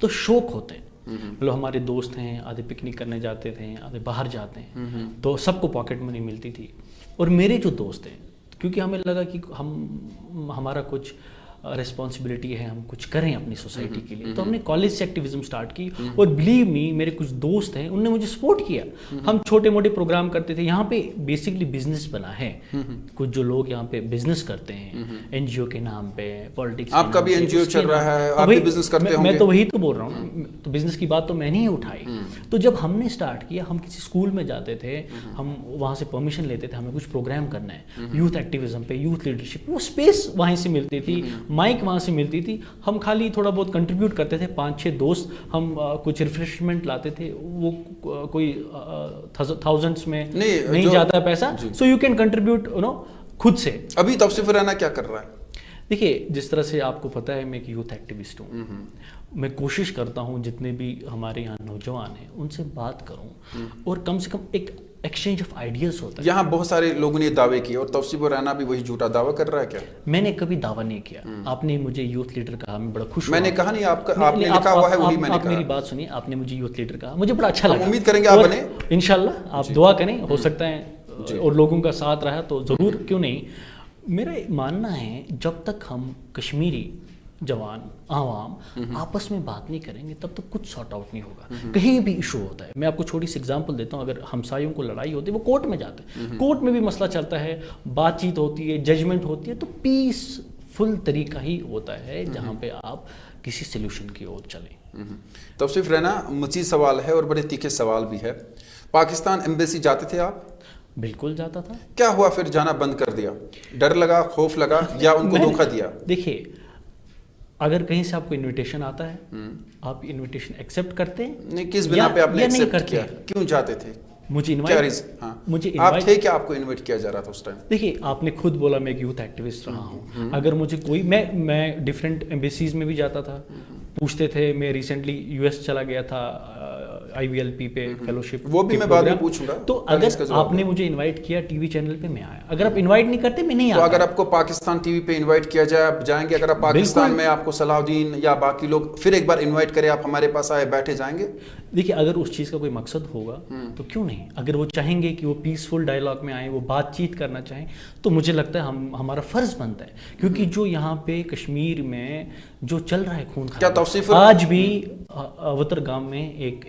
تو شوق ہوتے ہیں. مطلب ہمارے دوست ہیں, آدھے پکنک کرنے جاتے تھے, آدھے باہر جاتے ہیں, تو سب کو پاکٹ منی ملتی تھی. اور میرے جو دوست ہیں, کیونکہ ہمیں لگا کہ ہمارا کچھ ریسپانسبلٹی ہے, ہم کچھ کریں اپنی سوسائٹی کے لیے, تو ہم نے کالج سے ایکٹیویزم سٹارٹ کی. اور بلیو می, میرے کچھ دوست ہیں, ان نے مجھے سپورٹ کیا. ہم چھوٹے موٹے پروگرام کرتے تھے. یہاں پہ بیسکلی بزنس بنا ہے. کچھ جو لوگ یہاں پہ بزنس کرتے ہیں این جی او کے نام پہ, پالیٹکس. آپ کا بھی این جی او چل رہا ہے, آپ بھی بزنس کرتے ہوں گے. میں تو وہی تو بول رہا ہوں, تو بزنس کی بات تو میں نے ہی اٹھائی. تو جب ہم نے سٹارٹ کیا, ہم کسی اسکول میں جاتے تھے, ہم وہاں سے پرمیشن لیتے تھے, ہمیں کچھ پروگرام کرنا ہے یوتھ ایکٹیویزم پہ, یوتھ لیڈرشپ. وہ اسپیس وہیں سے ملتی تھی, مائک وہاں سے ملتی تھی. ہم خالی تھوڑا بہت کنٹریبیوٹ کرتے تھے, 5-6 دوست, ہم کچھ ریفریشمنٹ لاتے تھے. وہ کوئی تھاؤزنڈس میں نہیں جاتا ہے پیسہ, سو یو کین کنٹریبیوٹ خود سے. ابھی توصیف رانا کیا کر رہا ہے؟ دیکھیے, جس طرح سے آپ کو پتہ ہے میں ایک یوتھ ایکٹیوسٹ ہوں. میں کوشش کرتا ہوں جتنے بھی ہمارے یہاں نوجوان ہیں ان سے بات کروں, اور کم سے کم ایک ایکسچینج آف آئیڈیاز ہوتا ہے. یہاں بہت سارے لوگوں نے دعوے کیے, اور توصیف رانا بھی وہی جھوٹا دعویٰ کر رہا ہے کیا؟ میں نے کبھی دعویٰ نہیں کیا. آپ نے مجھے یوتھ لیڈر کہا, میں بڑا خوش ہوں. میں نے کہا نہیں, آپ نے لکھا ہوا ہے, وہی میں نے کہا. میری بات سنیے, آپ نے مجھے یوتھ لیڈر کہا, مجھے بڑا اچھا لگا. امید کریں گے آپ بنے انشاءاللہ. آپ دعا کریں, ہو سکتا ہے اور لوگوں کا ساتھ رہا تو ضرور, کیوں نہیں. میرا ماننا ہے جب تک ہم کشمیری جوان عوام آپس میں بات نہیں کریں گے تب تک کچھ سارٹ آؤٹ نہیں ہوگا. کہیں بھی ایشو ہوتا ہے, میں آپ کو چھوٹی سی اگزامپل دیتا ہوں. اگر ہمسایوں کو لڑائی ہوتی ہے, وہ کورٹ میں جاتے ہیں, کورٹ میں بھی مسئلہ چلتا ہے, بات چیت ہوتی ہے, ججمنٹ ہوتی ہے, تو پیس فل طریقہ ہی ہوتا ہے جہاں پہ آپ کسی سلوشن کی اور چلیں. توصیف رانا, مزید سوال ہے اور بڑے تیکھے سوال بھی ہے. پاکستان ایمبیسی جاتے تھے آپ؟ بالکل جاتا تھا. کیا ہوا پھر جانا بند کر دیا؟ ڈر لگا, خوف لگا, یا ان کو دھوکہ دیا؟ دیکھیے, اگر کہیں سے آپ کو انویٹیشن آتا ہے, آپ انویٹیشن ایکسیپٹ کرتے ہیں. نہیں, کس بنا پہ آپ نے ایکسیپٹ کیا؟ کیوں جاتے تھے؟ مجھے آپ تھے کہ آپ کو انوائٹ کیا جا رہا تھا اس ٹائم؟ دیکھیے, آپ نے خود بولا میں ایک یوتھ ایکٹیوسٹ رہا ہوں. اگر مجھے کوئی, میں ڈفرینٹ ایمبیسیز میں بھی جاتا تھا, پوچھتے تھے. میں ریسنٹلی یو ایس چلا گیا تھا آئی وی ایل پی پہ فیلوشپ, وہ بھی میں بعد میں پوچھوں گا. تو اگر آپ نے مجھے انوائٹ کیا ٹی وی چینل پہ, میں آیا. اگر آپ انوائٹ نہیں کرتے, میں نہیں آتا. تو اگر آپ کو پاکستان ٹی وی پہ انوائٹ کیا جائے, آپ جائیں گے؟ اگر آپ پاکستان میں آپ کو صلاح الدین یا باقی لوگ پھر ایک بار انوائٹ کرے, آپ ہمارے پاس آئے, بیٹھے, جائیں گے؟ دیکھیے, اگر اس چیز کا کوئی مقصد ہوگا تو کیوں نہیں. اگر وہ چاہیں گے کہ وہ پیسفل ڈائلاگ میں آئیں, وہ بات چیت کرنا چاہیں, تو مجھے لگتا ہے ہمارا فرض بنتا ہے. کیونکہ جو یہاں پہ کشمیر میں جو چل رہا ہے خون خراب, آج بھی اوتر گام میں ایک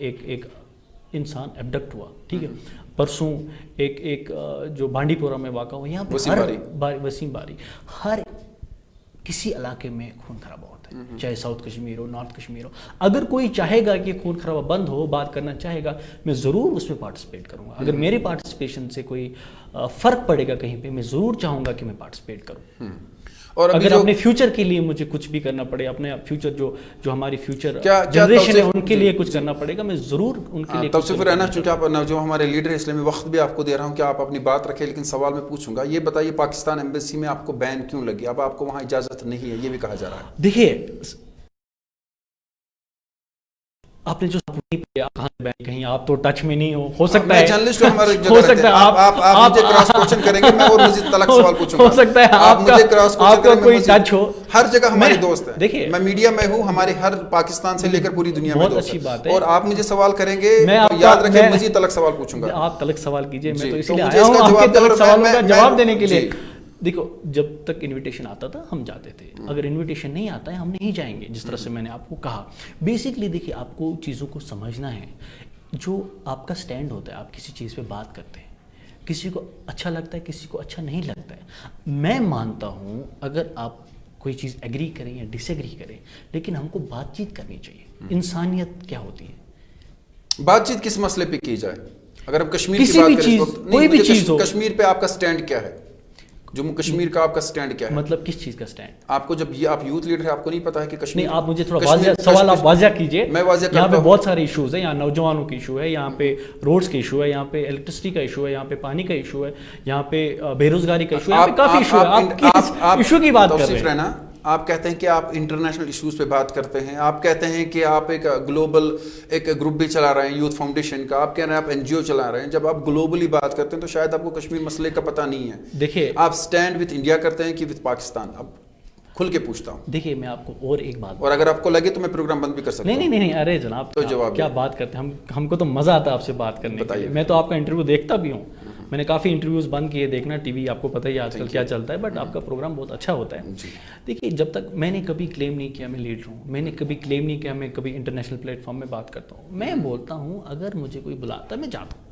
انسان ایبڈکٹ ہوا, ٹھیک ہے. پرسوں ایک جو بانڈی پورہ میں واقع ہوا, یہاں پہ وسیم باری, ہر کسی علاقے میں خون خرابہ ہوتا ہے, چاہے ساؤتھ کشمیر ہو, نارتھ کشمیر ہو. اگر کوئی چاہے گا کہ خون خرابہ بند ہو, بات کرنا چاہے گا, میں ضرور اس میں پارٹیسپیٹ کروں گا. اگر میرے پارٹیسپیشن سے کوئی فرق پڑے گا کہیں پہ, میں ضرور چاہوں گا کہ میں پارٹیسپیٹ کروں. اور اگر اپنے فیوچر کے لیے مجھے کچھ بھی کرنا پڑے, اپنے فیوچر جو ہماری فیوچر جنریشن ہے ان کے لیے کچھ کرنا پڑے گا, میں ضرور ان کے لیے. توصیف رانا, چونکہ آپ جو ہمارے لیڈر ہیں, اس لیے میں وقت بھی آپ کو دے رہا ہوں کہ آپ اپنی بات رکھیں, لیکن سوال میں پوچھوں گا. یہ بتائیے, پاکستان ایمبیسی میں آپ کو بین کیوں لگی؟ اب آپ کو وہاں اجازت نہیں ہے, یہ بھی کہا جا رہا ہے. دیکھیے, آپ نے جو کہیں آپ تو ٹچ میں نہیں ہو سکتا ہے, جرنلسٹ ہو سکتا ہے آپ مجھے کراس کوشچن کریں گے, میں اور مزید تلخ سوال پوچھوں گا. ہو سکتا ہے آپ مجھے کراس کوشچن کریں, کوئی ٹچ ہو. ہر جگہ ہمارے دوست ہیں. دیکھیے, میں میڈیا میں ہوں, ہمارے ہر پاکستان سے لے کر پوری دنیا میں دوست ہیں, اور آپ مجھے سوال کریں گے, یاد رکھیں مزید تلخ سوال پوچھوں گا. آپ تلخ سوال کیجئے, میں تو اس لیے آیا ہوں آپ کے تلخ سوالوں کا جواب دینے کے لیے. دیکھو, جب تک انویٹیشن آتا تھا ہم جاتے تھے, اگر انویٹیشن نہیں آتا ہے ہم نہیں جائیں گے, جس طرح سے میں نے آپ کو کہا. بیسکلی دیکھیے, آپ کو چیزوں کو سمجھنا ہے. جو آپ کا سٹینڈ ہوتا ہے, آپ کسی چیز پہ بات کرتے ہیں, کسی کو اچھا لگتا ہے, کسی کو اچھا نہیں لگتا ہے. میں مانتا ہوں اگر آپ کوئی چیز ایگری کریں یا ڈس ایگری کریں, لیکن ہم کو بات چیت کرنی چاہیے. انسانیت کیا ہوتی ہے؟ بات چیت کس مسئلے پہ کی جائے؟ اگر ہم کشمیر کی بات کریں, کوئی بھی چیز ہو, کشمیر پہ آپ کا سٹینڈ کیا ہے؟ جموں کشمیر کا آپ کا سٹینڈ کیا ہے؟ مطلب کس چیز کا سٹینڈ؟ آپ کو جب یہ آپ یوتھ لیڈر ہیں, آپ کو نہیں پتا ہے کہ کشمیر؟ نہیں, آپ مجھے تھوڑا واضح سوال آپ واضح کیجئے. میں واضح کرتا ہوں. یہاں پہ بہت سارے ایشوز ہیں, یہاں نوجوانوں کی ایشو ہے, یہاں پہ روڈز کے ایشو ہے, یہاں پہ الیکٹرسٹی کا ایشو ہے, یہاں پہ پانی کا ایشو ہے, یہاں پہ بے روزگاری کا ایشو ہے, یہاں پہ کافی ایشو ہے. آپ کس ایشو کی بات کر رہے ہیں؟ آپ کہتے ہیں کہ آپ انٹرنیشنل ایشوز پہ بات کرتے ہیں, آپ کہتے ہیں کہ آپ ایک گلوبل ایک گروپ بھی چلا رہے ہیں یوتھ فاؤنڈیشن کا, آپ کہہ رہے ہیں آپ این جی او چلا رہے ہیں. جب آپ گلوبلی بات کرتے ہیں تو شاید آپ کو کشمیر مسئلے کا پتہ نہیں ہے. دیکھیے, آپ سٹینڈ وتھ انڈیا کرتے ہیں کہ وتھ پاکستان؟ اب کھل کے پوچھتا ہوں. دیکھیے میں آپ کو اور ایک بات, اور اگر آپ کو لگے تو میں پروگرام بند بھی کر سکتا ہوں. نہیں, ارے جناب تو جواب کیا بات کرتے ہیں ہم کو تو مزہ آتا ہے آپ سے بات کرنے کے لیے. میں تو آپ کا انٹرویو دیکھتا بھی ہوں, میں نے کافی انٹرویوز بند کیے دیکھنا ٹی وی, آپ کو پتہ ہی آج کل کیا چلتا ہے, بٹ آپ کا پروگرام بہت اچھا ہوتا ہے. دیکھیے جب تک میں نے کبھی کلیم نہیں کیا میں لیڈر ہوں, میں نے کبھی کلیم نہیں کیا میں کبھی انٹرنیشنل پلیٹ فارم میں بات کرتا ہوں. میں بولتا ہوں اگر مجھے کوئی بلاتا ہے میں جاتا ہوں.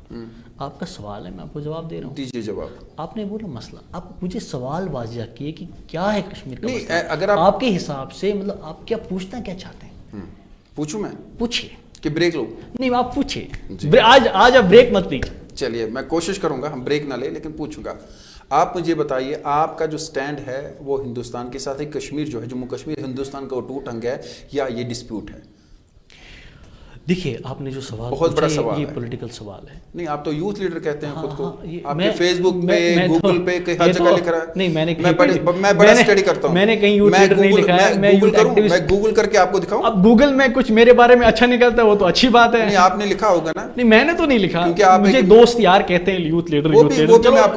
آپ کا سوال ہے میں آپ کو جواب دے رہا ہوں. دیجیے جواب. آپ نے بولا مسئلہ, آپ مجھے سوال واضح کیے کہ کیا ہے کشمیر کا مسئلہ. اگر آپ کے حساب سے مطلب آپ کیا پوچھنا کیا چاہتے ہیں؟ پوچھوں میں پوچھیے کہ بریک لوں؟ نہیں آپ پوچھیے, آج آپ بریک مت لیجیے. چلیے میں کوشش کروں گا, ہم بریک نہ لیں لیکن پوچھوں گا. آپ مجھے بتائیے آپ کا جو سٹینڈ ہے وہ ہندوستان کے ساتھ ہے, کشمیر جو ہے جموں کشمیر ہندوستان کا اٹوٹ انگ ہے یا یہ ڈسپیوٹ ہے؟ دیکھیے آپ نے جو سوال بہت بڑا سوال یہ ہے, پولیٹیکل سوال ہے. نہیں آپ تو یوتھ لیڈر کہتے ہیں خود کو, آپ میں کے فیس بک پہ گوگل پہ کہیں ہر جگہ لکھ رہا ہے. نہیں میں بڑا اسٹڈی کرتا ہوں, میں نے کہیں یوتھ لیڈر نہیں لکھا ہے, میں گوگل کر کے آپ کو دکھاؤں. اب گوگل میں کچھ میرے بارے میں اچھا نکلتا ہے وہ تو اچھی بات ہے. نہیں آپ نے لکھا ہوگا نا. نہیں میں نے تو نہیں لکھا, کیونکہ آپ مجھے دوست یار کہتے ہیں یوتھ لیڈر.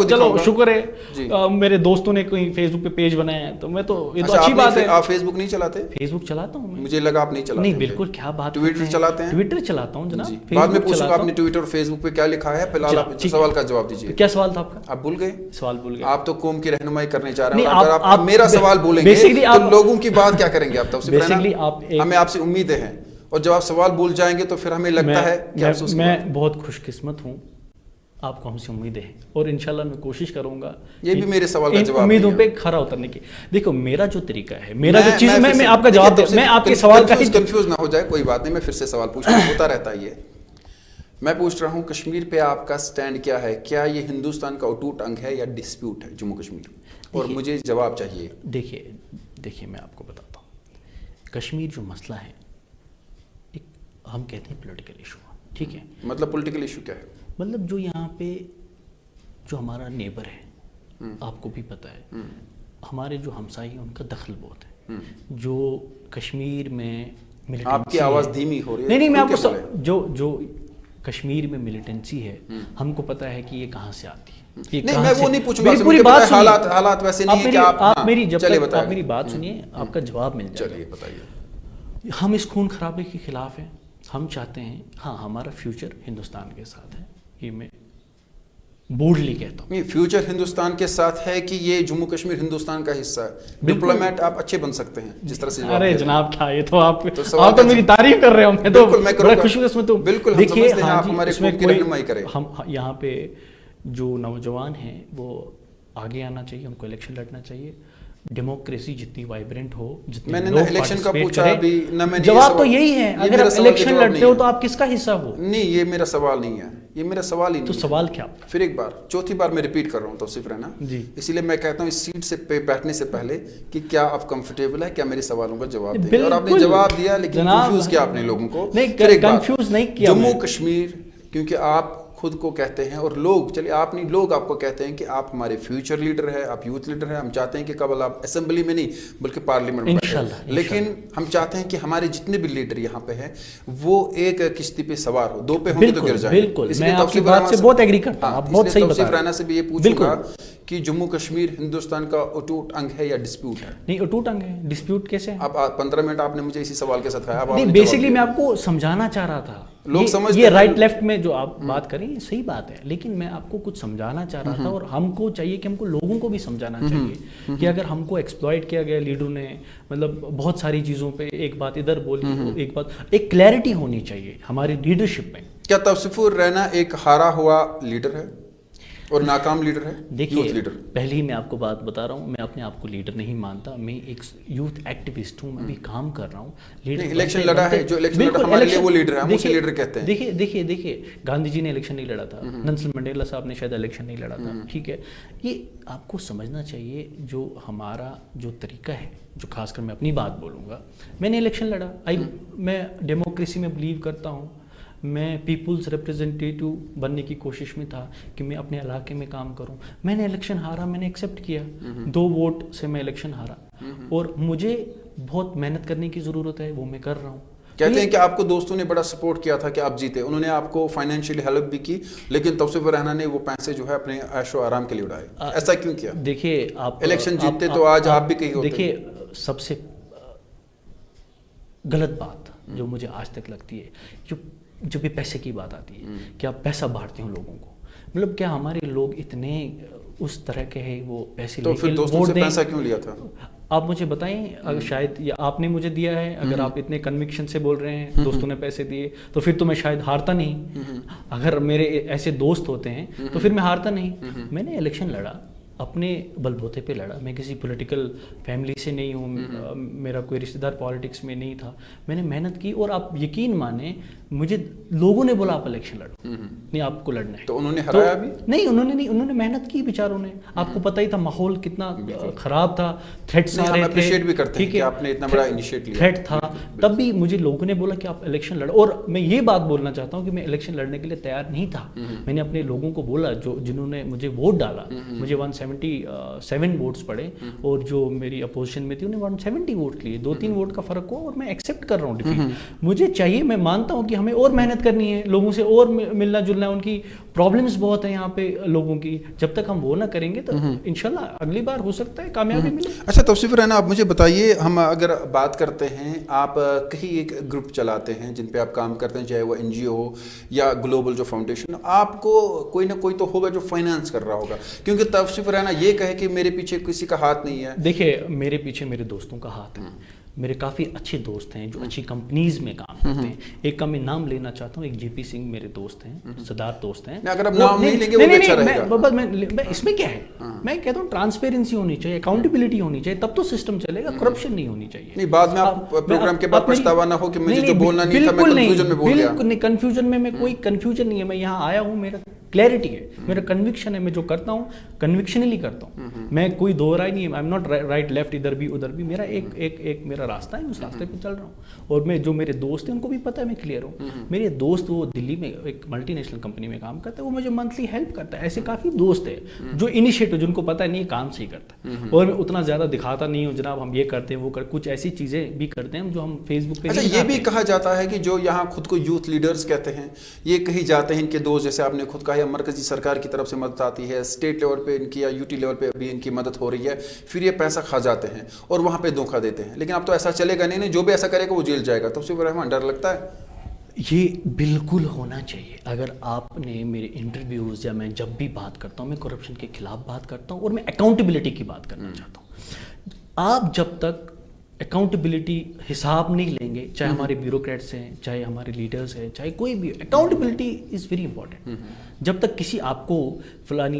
چلو شکر ہے میرے دوستوں نے کوئی فیس بک پہ پیج بنایا ہے تو میں تو یہ تو اچھی بات ہے. آپ فیس بک نہیں چلاتے؟ فیس بک چلاتا ہوں, مجھے لگا آپ نہیں چلاتے. نہیں بالکل, کیا بات. ٹویٹر چلاتے ہیں؟ ٹویٹر چلاتا ہوں جناب. بعد میں پوچھوں گا آپ نے ٹویٹر اور فیس بک پہ کیا لکھا ہے. فی الحال آپ سوال کا جواب دیجیے. کیا سوال تھا آپ کا؟ آپ بھول گئے؟ سوال بھول گئے. آپ تو قوم کی رہنمائی کرنے چاہ رہے ہیں, اگر آپ میرا سوال بولیں گے تو لوگوں کی بات کیا کریں گے آپ؟ ہمیں آپ سے امیدیں ہیں, اور جب آپ سوال بھول جائیں گے تو پھر ہمیں لگتا ہے کہ میں بہت خوش قسمت ہوں, آپ کو ہم سے امیدیں ہیں اور انشاءاللہ میں کوشش کروں گا یہ بھی میرے سوال کا جواب امیدوں پہ کھرا اترنے کی. دیکھو میرا جو طریقہ ہے, میرا جو چیز, میں آپ کا جواب, میں آپ کے سوال کا کنفیوز نہ ہو جائے, کوئی بات نہیں, میں پھر سے سوال پوچھتا ہوں, ہوتا رہتا ہے یہ. میں پوچھ رہا ہوں کشمیر پہ آپ کا سٹینڈ کیا ہے, کیا یہ ہندوستان کا اٹوٹ انگ ہے یا ڈسپیوٹ ہے جموں کشمیر, اور مجھے جواب چاہیے. دیکھیے میں آپ کو بتاتا ہوں, کشمیر جو مسئلہ ہے ایک ہم کہتے ہیں پولیٹیکل ایشو, ٹھیک ہے. مطلب پولیٹیکل ایشو کیا ہے؟ مطلب جو یہاں پہ جو ہمارا نیبر ہے, آپ کو بھی پتہ ہے, ہمارے جو ہمسائے ہیں ان کا دخل بہت ہے. جو کشمیر میں ملیٹنسی, آپ کی آواز دھیمی ہو رہی ہے. نہیں میں آپ کو جو کشمیر میں ملیٹنسی ہے, ہم کو پتہ ہے کہ یہ کہاں سے آتی ہے. نہیں میں وہ نہیں پوچھوں گا, پوری بات حالات ویسے نہیں ہیں کہ آپ میری, جب تک آپ میری بات سنیے آپ کا جواب مل جائے. چلیے بتائیے. ہم اس خون خرابے کے خلاف ہیں. ہم چاہتے ہیں ہمارا فیوچر ہندوستان کے ساتھ ہے, یہ میں بولڈلی کہتا ہوں. فیوچر ہندوستان کے ساتھ ہے کہ یہ جموں کشمیر ہندوستان کا حصہ ہے. ڈپلومیٹ آپ اچھے بن سکتے ہیں جس طرح سے. ارے جناب کیا, یہ تو آپ تو میری تعریف کر رہے ہو, میں تو بڑا خوش قسمت ہوں. بالکل دیکھیے اس میں کوئی رہنمائی کریں. ہم یہاں پہ جو نوجوان ہیں وہ آگے آنا چاہیے, ان کو الیکشن لڑنا چاہیے. ڈیموکریسی جتنی وائبرنٹ ہو, جتنے لوگ الیکشن کا پوچھا ابھی نہ میں نے. جواب تو یہی ہے, اگر آپ الیکشن لڑتے ہو تو آپ کس کا حصہ ہو؟ نہیں یہ میرا سوال نہیں ہے, یہ میرا سوال ہی نہیں. تو سوال کیا؟ پھر ایک بار, چوتھی بار میں ریپیٹ کر رہا ہوں توصیف رہنا جی, اسی لیے میں کہتا ہوں اس سیٹ سے بیٹھنے سے پہلے کہ کیا آپ کمفرٹیبل ہے, کیا میرے سوالوں کا جواب دیں. اور آپ نے جواب دیا لیکن کنفیوز کیا آپ نے لوگوں کو. نہیں کنفیوز نہیں کیا. جموں کشمیر کیونکہ آپ خود کو کہتے ہیں اور لوگ, چلیے آپ نہیں, لوگ آپ کو کہتے ہیں کہ آپ ہمارے فیوچر لیڈر ہیں, آپ یوتھ لیڈر ہیں. ہم چاہتے ہیں کہ قبل آپ اسمبلی میں نہیں بلکہ پارلیمنٹ میں بیٹھیں, لیکن ہم چاہتے ہیں کہ ہمارے جتنے بھی لیڈر یہاں پہ ہیں وہ ایک کشتی پہ سوار ہو, دو پہ ہوں گے تو گر جائیں. بالکل میں آپ کی بات سے بہت ایگری کرتا ہوں, آپ بہت صحیح بتا رہے ہیں. رانا سے بھی یہ پوچھوں گا کہ جموں کشمیر ہندوستان کا اٹوٹ انگ ہے یا ڈسپیوٹ ہے؟ نہیں اٹوٹ انگ ہے, ڈسپیوٹ کیسے ہے؟ اب 15 منٹ آپ نے مجھے اسی سوال کے ساتھ کہا. نہیں بیسکلی میں آپ کو سمجھانا چاہ رہا تھا, یہ رائٹ لیفٹ میں جو آپ بات کریں صحیح بات ہے, لیکن میں آپ کو کچھ سمجھانا چاہ رہا تھا. اور ہم کو چاہیے کہ ہم کو لوگوں کو بھی سمجھانا چاہیے کہ اگر ہم کو ایکسپلائٹ کیا گیا لیڈروں نے, مطلب بہت ساری چیزوں پہ ایک بات ادھر بولی, ایک بات, ایک کلیئرٹی ہونی چاہیے ہماری لیڈرشپ میں. کیا توصیف رہنا ایک ہارا ہوا لیڈر ہے اور ناکام لیڈر ہے؟ دیکھیے پہلے ہی میں آپ کو بات بتا رہا ہوں, میں اپنے آپ کو لیڈر نہیں مانتا, میں ایک یوتھ ایکٹیوسٹ ہوں, میں بھی کام کر رہا ہوں. الیکشن لڑا ہے, جو الیکشن لڑا ہمارے لیے وہ لیڈر ہے, ہم اسے لیڈر کہتے ہیں. دیکھیے گاندھی جی نے الیکشن نہیں لڑا تھا, نیلسن منڈیلا صاحب نے شاید الیکشن نہیں لڑا تھا, ٹھیک ہے. یہ آپ کو سمجھنا چاہیے جو ہمارا جو طریقہ ہے, جو خاص کر میں اپنی بات بولوں گا, میں نے الیکشن لڑا, میں ڈیموکریسی میں بلیو کرتا ہوں, میں پیپلز ریپریزنٹیٹیو بننے کی کوشش میں تھا کہ میں اپنے علاقے میں کام کروں. میں نے الیکشن ہارا, میں نے ایکسیپٹ کیا, 2 ووٹ سے میں الیکشن ہارا, اور مجھے بہت محنت کرنے کی ضرورت ہے, وہ میں کر رہا ہوں. کہتے ہیں کہ آپ کو دوستوں نے بڑا سپورٹ کیا تھا کہ آپ جیتے, انہوں نے آپ کو فائنینشیلی ہیلپ بھی کی, لیکن توصیف رہنا نے وہ پیسے جو ہے اپنے عیش و آرام کے لیے اڑائے. ایسا کیوں کیا؟ دیکھیے آپ الیکشن جیتتے تو آج آپ بھی کہیں ہوتے. دیکھیے سب سے غلط بات جو مجھے آج تک لگتی ہے جب بھی پیسے کی بات آتی ہے کہ آپ پیسہ بانٹتے ہو لوگوں کو، مطلب کیا ہمارے لوگ اتنے اس طرح کے ہیں وہ پیسے تو پھر دوستوں سے پیسہ کیوں لیا تھا؟ آپ مجھے بتائیں، اگر شاید یا آپ نے مجھے دیا ہے، اگر آپ اتنے کنوکشن سے بول رہے ہیں دوستوں نے پیسے دیے تو پھر تو میں شاید ہارتا نہیں. اگر میرے ایسے دوست ہوتے ہیں تو پھر میں ہارتا نہیں. میں نے الیکشن لڑا اپنے بل بوتے پہ لڑا، میں کسی پولیٹیکل فیملی سے نہیں ہوں، میرا کوئی رشتہ دار پالیٹکس میں نہیں تھا. میں نے محنت کی اور آپ یقین مانیں مجھے لوگوں نے بولا آپ الیکشن لڑو، نہیں آپ کو لڑنا ہے. تو انہوں نے ہرایا بھی نہیں، انہوں نے محنت کی بیچاروں نے. آپ کو پتہ ہی تھا ماحول کتنا خراب تھا، تھریٹس آ رہے تھے، بھی کرتے ہیں کہ آپ نے اتنا بڑا انیشیٹ لیا، تھریٹ تھا. تب بھی مجھے لوگوں نے بولا کہ آپ الیکشن لڑو، اور میں یہ بات بولنا چاہتا ہوں کہ میں الیکشن لڑنے کے لیے تیار نہیں تھا. میں نے اپنے لوگوں کو بولا جنہوں نے مجھے ووٹ ڈالا، مجھے 177 ووٹس پڑے، اور جو میری اپوزیشن میں تھی انہیں 170 ووٹ لیے. 2-3 ووٹ کا فرق ہوا اور میں ایکسیپٹ کر رہا ہوں ڈیفیٹ. مجھے چاہیے، میں مانتا ہوں کہ ہمیں اور محنت کرنی ہے، لوگوں سے اور ملنا جلنا ہے. ان کی پرابلمس بہت ہیں یہاں پہ لوگوں کی، جب تک ہم وہ نہ کریں گے تو انشاءاللہ اگلی بار ہو سکتا ہے کامیابی ملے. اچھا توصیف رہنا، آپ مجھے بتائیے، ہم اگر بات کرتے ہیں، آپ کہیں ایک گروپ چلاتے ہیں جن پہ آپ کام کرتے ہیں، چاہے وہ NGO ہو یا گلوبل جو فاؤنڈیشن، آپ کو کوئی نہ کوئی تو ہوگا جو فائنانس کر رہا ہوگا، کیونکہ توصیف رہنا یہ کہے کہ میرے پیچھے کسی کا ہاتھ نہیں ہے. دیکھیے میرے پیچھے میرے دوستوں کا ہاتھ ہے. میرے کافی اچھے دوست ہیں جو اچھی کمپنیز میں کام کرتے ہیں. ایک کا میں نام لینا چاہتا ہوں، ایک JP سنگھ میرے دوست ہیں، صدارت دوست ہیں. اگر آپ نام نہیں لیں گے وہ بھی اچھا رہے گا. میں اس میں کیا ہے، میں کہتا ہوں ٹرانسپیرنسی ہونی چاہیے، اکاؤنٹیبلٹی ہونی چاہیے، تب تو سسٹم چلے گا. کرپشن نہیں ہونی چاہیے. نہیں بعد میں آپ پروگرام کے بعد پچھتاوا نہ ہو کہ مجھے جو بولنا نہیں تھا میں کنفیوژن میں بول گیا. بالکل نہیں، کنفیوژن میں کوئی کنفیوژن نہیں ہے. میں یہاں آیا ہوں، میرا کلیئرٹی ہے، میرا کنوکشن ہے. میں جو کرتا ہوں کنوکشنلی کرتا ہوں. میں کوئی دو رائے نہیں ہے. I am not right left, ادھر بھی ادھر بھی. میرا ایک میرا راستہ ہے، اس راستے پہ چل رہا ہوں. اور میں جو میرے دوست ہیں ان کو بھی پتہ ہے میں کلیئر ہوں. میرے دوست وہ دلی میں ایک ملٹی نیشنل کمپنی میں کام کرتا ہے، وہ مجھے منتھلی ہیلپ کرتا ہے. ایسے کافی دوست ہیں جو انیشیٹو، جن کو پتہ نہیں ہے کام صحیح کرتا ہے. اور میں اتنا زیادہ دکھاتا نہیں ہوں جناب ہم یہ کرتے ہیں وہ کچھ ایسی چیزیں بھی کرتے ہیں جو ہم فیس بک پہ. اچھا یہ بھی کہا جاتا ہے کہ جو یہاں خود کو یوتھ لیڈرز کہتے ہیں، یہ کہی جاتے ہیں ان کے دوست، جیسے آپ نے خود کہا ہے مرکزی سرکار کی طرف سے مدد آتی ہے، اسٹیٹ لیول پہ ان کی یا UT لیول پہ بھی ان کی مدد ہو رہی ہے، پھر یہ پیسہ کھا جاتے ہیں اور وہاں پہ دھوکہ دیتے ہیں. لیکن اب تو ایسا چلے گا نہیں، جو بھی ایسا کرے گا وہ جیل جائے گا. توصیف الرحمان ڈر لگتا ہے؟ یہ بالکل ہونا چاہیے. اگر آپ نے میرے انٹرویوز یا میں جب بھی بات کرتا ہوں، میں کرپشن کے خلاف بات کرتا ہوں اور میں اکاؤنٹیبلٹی کی بات کرنا چاہتا ہوں. آپ جب تک اکاؤنٹیبلٹی حساب نہیں لیں گے، چاہے ہمارے بیوروکریٹس ہیں، چاہے ہمارے لیڈرز ہیں، چاہے کوئی بھی، اکاؤنٹیبلٹی از ویری امپورٹنٹ. جب تک کسی آپ کو فلانی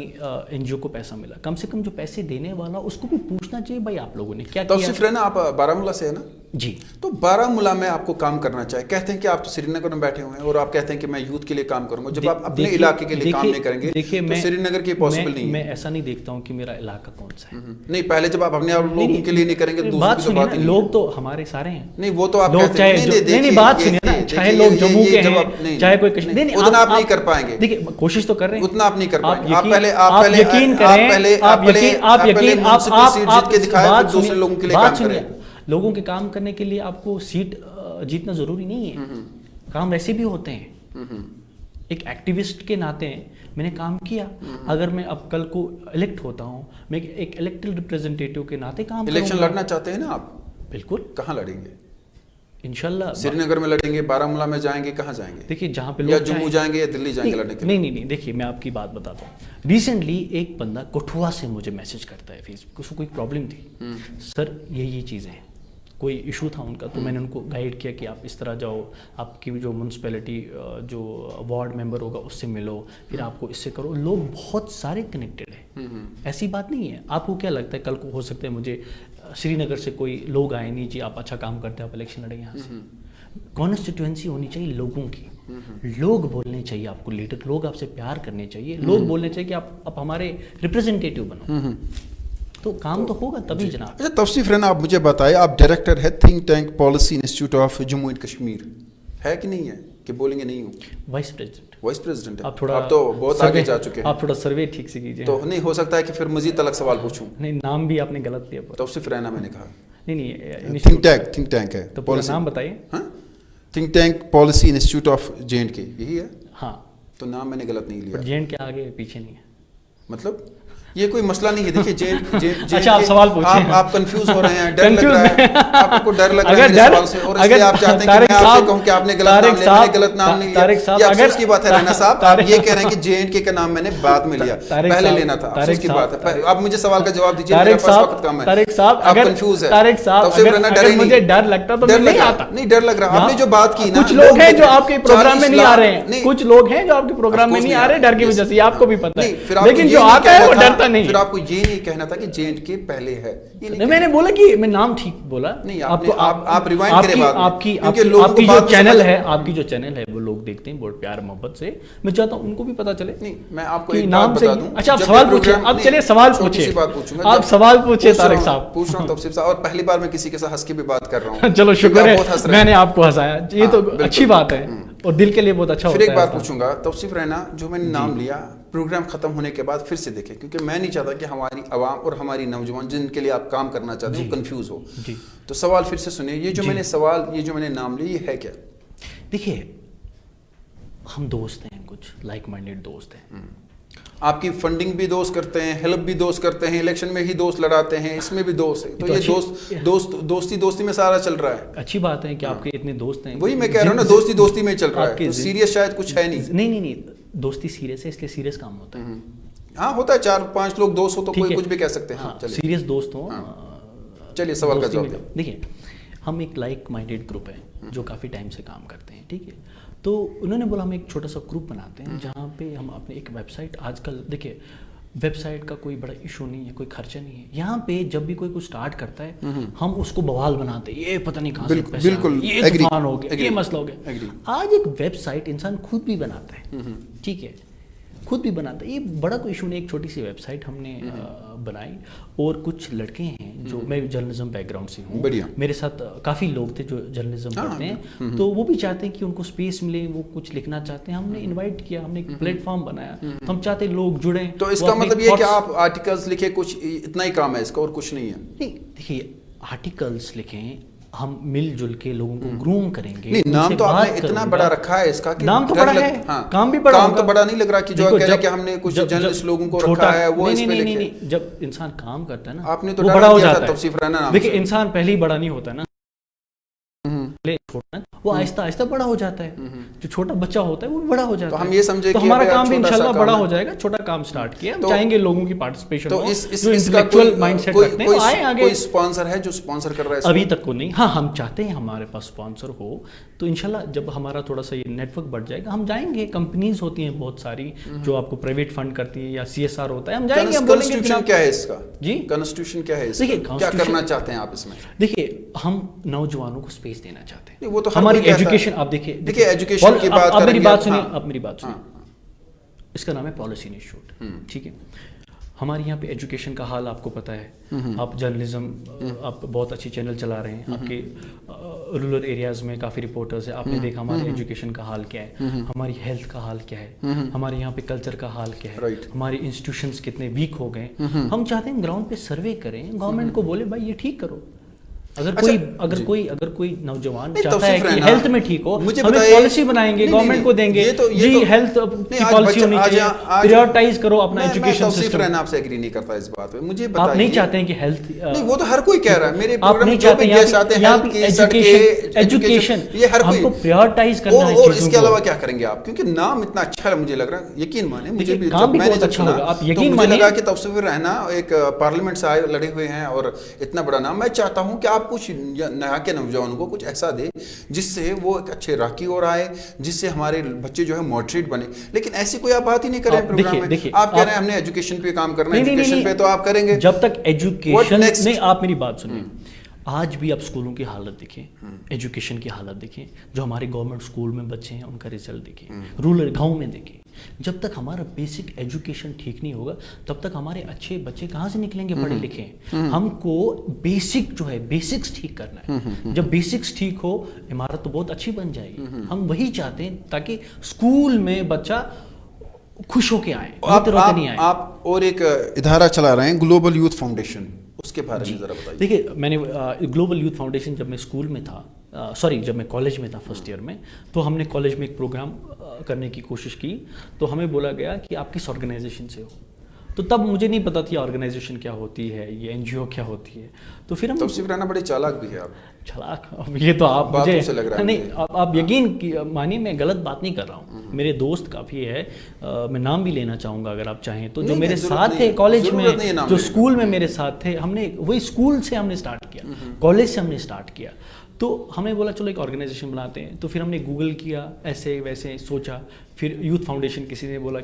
NGO کو پیسہ ملا، کم سے کم جو پیسے دینے والا اس کو بھی پوچھنا چاہیے بھائی آپ لوگوں نے کیا کیا. توصیف رہنا آپ بارہمولہ سے ہے نا؟ جی. تو بارہمولہ میں آپ کو کام کرنا چاہیے، کہتے ہیں کہ آپ تو سری نگر میں بیٹھے ہوئے ہیں اور آپ کہتے ہیں کہ میں یوتھ کے لیے کام کروں گا. جب آپ اپنے علاقے کے لیے کام نہیں کریں گے تو سری نگر کے پاسبل نہیں ہے. میں ایسا نہیں دیکھتا ہوں کہ میرا علاقہ کون سا ہے. نہیں پہلے جب آپ اپنے لوگوں کے لیے نہیں کریں گے تو دوسروں کی تو بات نہیں. لوگ تو ہمارے سارے ہیں. نہیں وہ تو آپ کہتے ہیں نہیں بات سنیے نا، چاہے لوگ جموں کے ہیں چاہے کوئی کشمیر. نہیں اتنا آپ نہیں کر پائیں گے. دیکھیے کوشش تو کر رہے ہیں، اتنا آپ نہیں کر پائیں گے. آپ یقین کریں، بات سنیے. لوگوں کے کام کرنے کے لیے آپ کو سیٹ جیتنا ضروری نہیں ہے. کام ویسے بھی ہوتے ہیں. ایک ایکٹیوسٹ کے ناطے میں نے کام کیا. اگر میں اب کل کو الیکٹ ہوتا ہوں، میں ایک الیکٹڈ ریپریزنٹیٹیو کے ناطے کام کروں گا. الیکشن لڑنا چاہتے ہیں نا آپ؟ بالکل. کہاں لڑیں گے؟ انشاءاللہ سری نگر میں لڑیں گے، بارہمولہ میں جائیں گے، کہاں جائیں گے؟ دیکھیے جہاں پہ یا جموں جائیں گے یا دلی جائیں گے لڑنے کے لیے؟ نہیں دیکھیے میں آپ کی بات بتاتا ہوں. ریسنٹلی ایک بندہ کٹھوا سے مجھے میسج کرتا ہے فیس بک، اس کو کوئی پرابلم تھی. سر یہ چیزیں ہیں، کوئی ایشو تھا ان کا، تو میں نے ان کو گائیڈ کیا کہ آپ اس طرح جاؤ، آپ کی جو میونسپلٹی جو وارڈ ممبر ہوگا اس سے ملو، پھر آپ کو اس سے کرو. لوگ بہت سارے کنیکٹڈ ہیں، ایسی بات نہیں ہے. آپ کو کیا لگتا ہے کل کو ہو سکتا ہے مجھے سری نگر سے کوئی لوگ آئے نہیں جی آپ اچھا کام کرتے ہیں آپ الیکشن لڑیں یہاں سے. کانسٹیٹوئنسی ہونی چاہیے لوگوں کی. لوگ بولنے چاہیے آپ کو لیڈر، لوگ آپ سے پیار کرنے چاہیے، لوگ بولنے چاہیے کہ آپ ہمارے ریپریزنٹیٹیو بنو، تو کام تو ہوگا تبھی جناب. اچھا توصیف رہنا آپ مجھے بتائیں، آپ ڈائریکٹر ہے think tank policy institute of Jammu and Kashmir, ہے کہ نہیں ہے؟ کہ بولیں گے نہیں ہوں؟ Vice president. وائس پریزیڈنٹ آپ تھوڑا آپ تو بہت آگے جا چکے ہیں. آپ تھوڑا سروے ٹھیک سے کیجیے. تو نہیں ہو سکتا ہے کہ پھر مزید الگ سوال پوچھوں. نہیں نام بھی آپ نے غلط دیا. توصیف رہنا میں نے کہا. نہیں تھنک ٹینک ہے تو پورا نام بتائیے. ہاں think tank policy institute of JNK یہی ہے. ہاں تو نام میں نے غلط نہیں لیا. JNK کے آگے پیچھے نہیں ہے مطلب یہ کوئی مسئلہ نہیں ہے. دیکھیے اچھا آپ سوال پوچھیں. آپ کنفیوز ہو رہے ہیں, ڈر لگ رہا ہے آپ کو, ڈر لگ رہا ہے میرے سوال سے, اور اس لیے آپ چاہتے ہیں کہ میں آپ سے کہوں کہ آپ نے غلط نام لیا, میں نے غلط نام نہیں لیا. یہ افسوس کی بات ہے رینا صاحب, آپ یہ کہہ رہے ہیں کہ JNK کا نام میں نے بعد میں لیا, پہلے لینا تھا. افسوس کی بات ہے. آپ مجھے سوال کا جواب دیجیے, میرے پاس وقت کم ہے. طارق صاحب آپ کنفیوز ہے. طارق صاحب اگر مجھے ڈر لگتا تو میں نہیں آتا. نہیں ڈر لگ رہا, آپ نے جو بات کی نا, کچھ لوگ ہیں جو آپ کے پروگرام میں نہیں آ رہے ہیں, کچھ لوگ ہیں جو آپ کے پروگرام میں نہیں آ رہے ڈر کی وجہ سے, آپ کو بھی پتہ ہے, لیکن جو آتا ہے وہ ڈرتا نہیں. پھر آپ کو یہ نہیں کہنا تھا کہ JNK پہلے ہے. میں نے بولا کہ میں نام ٹھیک بولا نہیں. آپ ریوائنڈ کریں بات, آپ کی جو چینل ہے, آپ کی جو چینل ہے وہ لوگ دیکھتے ہیں بہت پیار محبت سے. میں چاہتا ہوں ان کو بھی پتہ چلے. نہیں میں آپ کو ایک بات بتا دوں. اچھا آپ سوال پوچھیں, اب چلیے سوال پوچھیں, آپ سوال پوچھیں طارق صاحب. پوچھ رہا ہوں تفصیل سے, اور پہلی بار میں کسی کے ساتھ ہنس کے بھی بات کر رہا ہوں. چلو شکر ہے میں نے آپ کو ہنسایا, یہ تو اچھی بات ہے اور دل کے لیے بہت اچھا ہوتا ہے. پھر ایک بات پوچھوں گا, توصیف رینا جو میں نے نام لیا, پروگرام ختم ہونے کے بعد پھر سے دیکھیں, کیونکہ میں نہیں چاہتا کہ ہماری عوام اور ہماری نوجوان جن کے لیے آپ کام کرنا چاہتے ہیں کنفیوز ہو. تو سوال پھر سے سنیں, یہ جو میں نے سوال, یہ جو میں نے نام لیا, یہ ہے کیا؟ دیکھیے ہم دوست ہیں, کچھ لائک مائنڈیڈ دوست ہیں. آپ کی فنڈنگ بھی دوست کرتے ہیں, ہیلپ بھی دوست کرتے ہیں, الیکشن میں ہی دوست لڑاتے ہیں, اس میں بھی دوست ہیں. تو یہ دوستی میں سارا چل رہا ہے. اچھی بات ہے کہ آپ کے اتنے دوست ہیں. وہی میں کہہ رہا ہوں نا, دوستی میں چل رہا ہے. تو سیریس شاید کچھ ہے نہیں. نہیں دوستی سیریس ہے, اس لیے سیریس کام ہوتا ہے. ہاں ہوتا ہے, 4-5 لوگ دوست ہو تو کوئی کچھ بھی کہہ سکتے ہیں. سیریس دوست ہوں. چلیے سوال کا جواب دیں. دیکھیے ہم ایک لائک مائنڈیڈ گروپ ہے جو کافی ٹائم سے کام کرتے ہیں, ٹھیک ہے. تو انہوں نے بولا ہم ایک چھوٹا سا گروپ بناتے ہیں جہاں پہ ہم اپنے ایک ویب سائٹ, آج کل دیکھیے ویب سائٹ کا کوئی بڑا ایشو نہیں ہے, کوئی خرچہ نہیں ہے. یہاں پہ جب بھی کوئی سٹارٹ کرتا ہے ہم اس کو بوال بناتے ہیں, یہ پتہ نہیں کہاں سے پیسہ, یہ طوفان ہو گیا, یہ مسئلہ ہو گیا. آج ایک ویب سائٹ انسان خود بھی بناتا ہے, ٹھیک ہے, خود بھی بناتا ہے, یہ بڑا کوئی ایشو نہیں. ایک چھوٹی سی ویب سائٹ ہم نے بنائی, اور کچھ لڑکے ہیں جو, میں جرنلزم بیک گراؤنڈ سے ہوں, میرے ساتھ کافی لوگ تھے جو جرنلزم کرتے ہیں, تو وہ بھی چاہتے ہیں کہ ان کو اسپیس ملے, وہ کچھ لکھنا چاہتے ہیں. ہم نے انوائٹ کیا, ہم نے ایک پلیٹ فارم بنایا, ہم چاہتے ہیں لوگ جڑیں. تو اس کا مطلب یہ کہ آپ آرٹیکلز لکھیں, کچھ اتنا ہی کام ہے اس کا اور کچھ نہیں ہے؟ نہیں دیکھیے آرٹیکلس لکھیں, ہم مل جل کے لوگوں کو گروم کریں گے. نہیں نام تو آپ نے اتنا بڑا رکھا ہے اس کا, نام تو بڑا ہے, کام بھی بڑا. کام تو بڑا نہیں لگ رہا کہ جو کہہ رہے کہ ہم نے کچھ جرنلسٹ لوگوں کو رکھا ہے وہ اس پہ لکھے. نہیں, جب انسان کام کرتا ہے نا آپ نے تو بڑا ہو جاتا ہے. دیکھیں انسان پہلے ہی بڑا نہیں ہوتا نا, وہ آہستہ آہستہ بڑا ہو جاتا ہے. جو چھوٹا بچہ ہوتا ہے وہ بڑا ہو جاتا ہے. تو ہم یہ سمجھے کہ ہمارا کام بھی انشاءاللہ بڑا ہو جائے گا. چھوٹا کام سٹارٹ کیا, ہم چاہیں گے لوگوں کی پارٹیسپیشن ہو, جو انٹلیکچوئل مائنڈ سیٹ رکھتے ہیں آئیں آگے. کوئی سپانسر ہے جو سپانسر کر رہا ہے؟ ابھی تک کو نہیں. ہاں ہم چاہتے ہیں ہمارے پاس سپانسر ہو, تو انشاءاللہ جب ہمارا تھوڑا سا یہ نیٹ ورک بڑھ جائے گا ہم جائیں گے. کمپنیز ہوتی ہیں بہت ساری جو آپ کو پرائیویٹ فنڈ کرتی ہیں, یا CSR ہوتا ہے, ہم جائیں گے. ہم بولیں گے کنسٹیٹیوشن کیا ہے اس کا؟ جی کنسٹیٹیوشن کیا ہے اس کا, کیا کرنا چاہتے ہیں آپ اس میں؟ دیکھیے ہم نوجوانوں کو اسپیس دینا چاہتے ہیں. وہ تو ہماری ایجوکیشن, آپ دیکھیے ایجوکیشن کی بات, آپ میری بات سنیے, آپ میری بات سنیے. اس کا نام ہے پالیسی انسٹیٹیوٹ, ٹھیک ہے. ہمارے یہاں پہ ایجوکیشن کا حال آپ کو پتہ ہے, آپ جرنلزم, آپ بہت اچھی چینل چلا رہے ہیں, آپ کے رورل ایریاز میں کافی رپورٹرز ہیں, آپ نے دیکھا ہمارے ایجوکیشن کا حال کیا ہے, ہماری ہیلتھ کا حال کیا ہے, ہمارے یہاں پہ کلچر کا حال کیا ہے, ہماری انسٹیٹیوشنز کتنے ویک ہو گئے. ہم چاہتے ہیں گراؤنڈ پہ سروے کریں, گورنمنٹ کو بولے بھائی یہ ٹھیک کرو. اگر کوئی نوجوان چاہتا ہے کہ ہیلتھ میں ٹھیک ہو, ہم پالیسی بنائیں گے, گورنمنٹ کو دیں گے, جی ہیلتھ کی پالیسی ہونی چاہیے, پریورٹائز کرو اپنا ایجوکیشن سسٹم. میں آپ سے ایگری نہیں کرتا اس بات پہ. مجھے آپ نہیں چاہتے ہیں کہ ہیلتھ, نہیں وہ تو ہر کوئی کہہ رہا ہے میرے آپ نہیں چاہتے ہیں ایجوکیشن, یہ ہر کوئی ہم کو پریورٹائز کرنا ہے. اور اس کے علاوہ کیا کریں گے آپ؟ کیونکہ نام اتنا اچھا ہے, مجھے لگ رہا ہے, یقین مانیں مجھے بھی, کام بھی بہت اچھا ہوگا, آپ یقین مانیں. مجھے لگا کہ توصیف رہنا ایک پارلیمنٹ سے آئے لڑے ہوئے ہیں اور اتنا بڑا نام, میں چاہتا ہوں کہ آپ کچھ یہاں کے نوجوانوں کو کچھ ایسا دے جس سے وہ ایک اچھے راکی اور آئے, جس سے ہمارے بچے جو ہے موٹریٹ بنے. لیکن ایسی کوئی آپ بات ہی نہیں کریں پروگرام میں. آپ کہہ رہے ہیں ہم نے ایجوکیشن پہ کام کرنا ہے, ایجوکیشن پہ تو آپ کریں گے جب تک ایجوکیشن نہیں. آپ میری بات سنیں, آج بھی آپ اسکولوں کی حالت دیکھیں, ایجوکیشن کی حالت دیکھیں, جو ہمارے گورنمنٹ اسکول میں بچے ہیں ان کا رزلٹ دیکھیں, رورل گاؤں میں دیکھیں. جب تک ہمارا بیسک ایجوکیشن ٹھیک نہیں ہوگا تب تک ہمارے اچھے بچے کہاں سے نکلیں گے پڑھے لکھے. ہم کو بیسک جو ہے بیسکس ٹھیک کرنا ہے. جب بیسکس ٹھیک ہو عمارت تو بہت اچھی بن جائے گی. ہم وہی چاہتے ہیں تاکہ اسکول میں بچہ خوش ہو کے آئے, روتے نہیں آئے. آپ اور ایک ادارہ چلا رہے ہیں گلوبل یوتھ فاؤنڈیشن, اس کے بارے میں ذرا بتائیے. دیکھیے میں نے گلوبل یوتھ فاؤنڈیشن جب میں اسکول میں تھا, جب میں کالج میں تھا فرسٹ ایئر میں, تو ہم نے کالج میں ایک پروگرام کرنے کی کوشش کی. تو ہمیں بولا گیا کہ آپ کس آرگنائزیشن سے ہو, تو تب مجھے نہیں پتا تھی آرگنائزیشن کیا ہوتی ہے, یہ NGO کیا ہوتی ہے. تو پھر ہم توصیف رائنا بڑے چالاک بھی ہے آپ. چلاک, یہ تو آپ مجھے سے لگ رہا ہے نہیں, آپ یقین مانیے میں غلط بات نہیں کر رہا ہوں. میرے دوست کافی ہے, میں نام بھی لینا چاہوں گا اگر آپ چاہیں تو, جو میرے ساتھ تھے کالج میں, جو اسکول میں میرے ساتھ تھے. ہم نے وہی اسکول سے ہم نے اسٹارٹ کیا, کالج سے ہم نے اسٹارٹ کیا. تو ہمیں بولا چلو ایک آرگنائزیشن بناتے ہیں. تو پھر ہم نے گوگل کیا, ایسے ویسے سوچا. پھر یوتھ فاؤنڈیشن کسی نے بولا,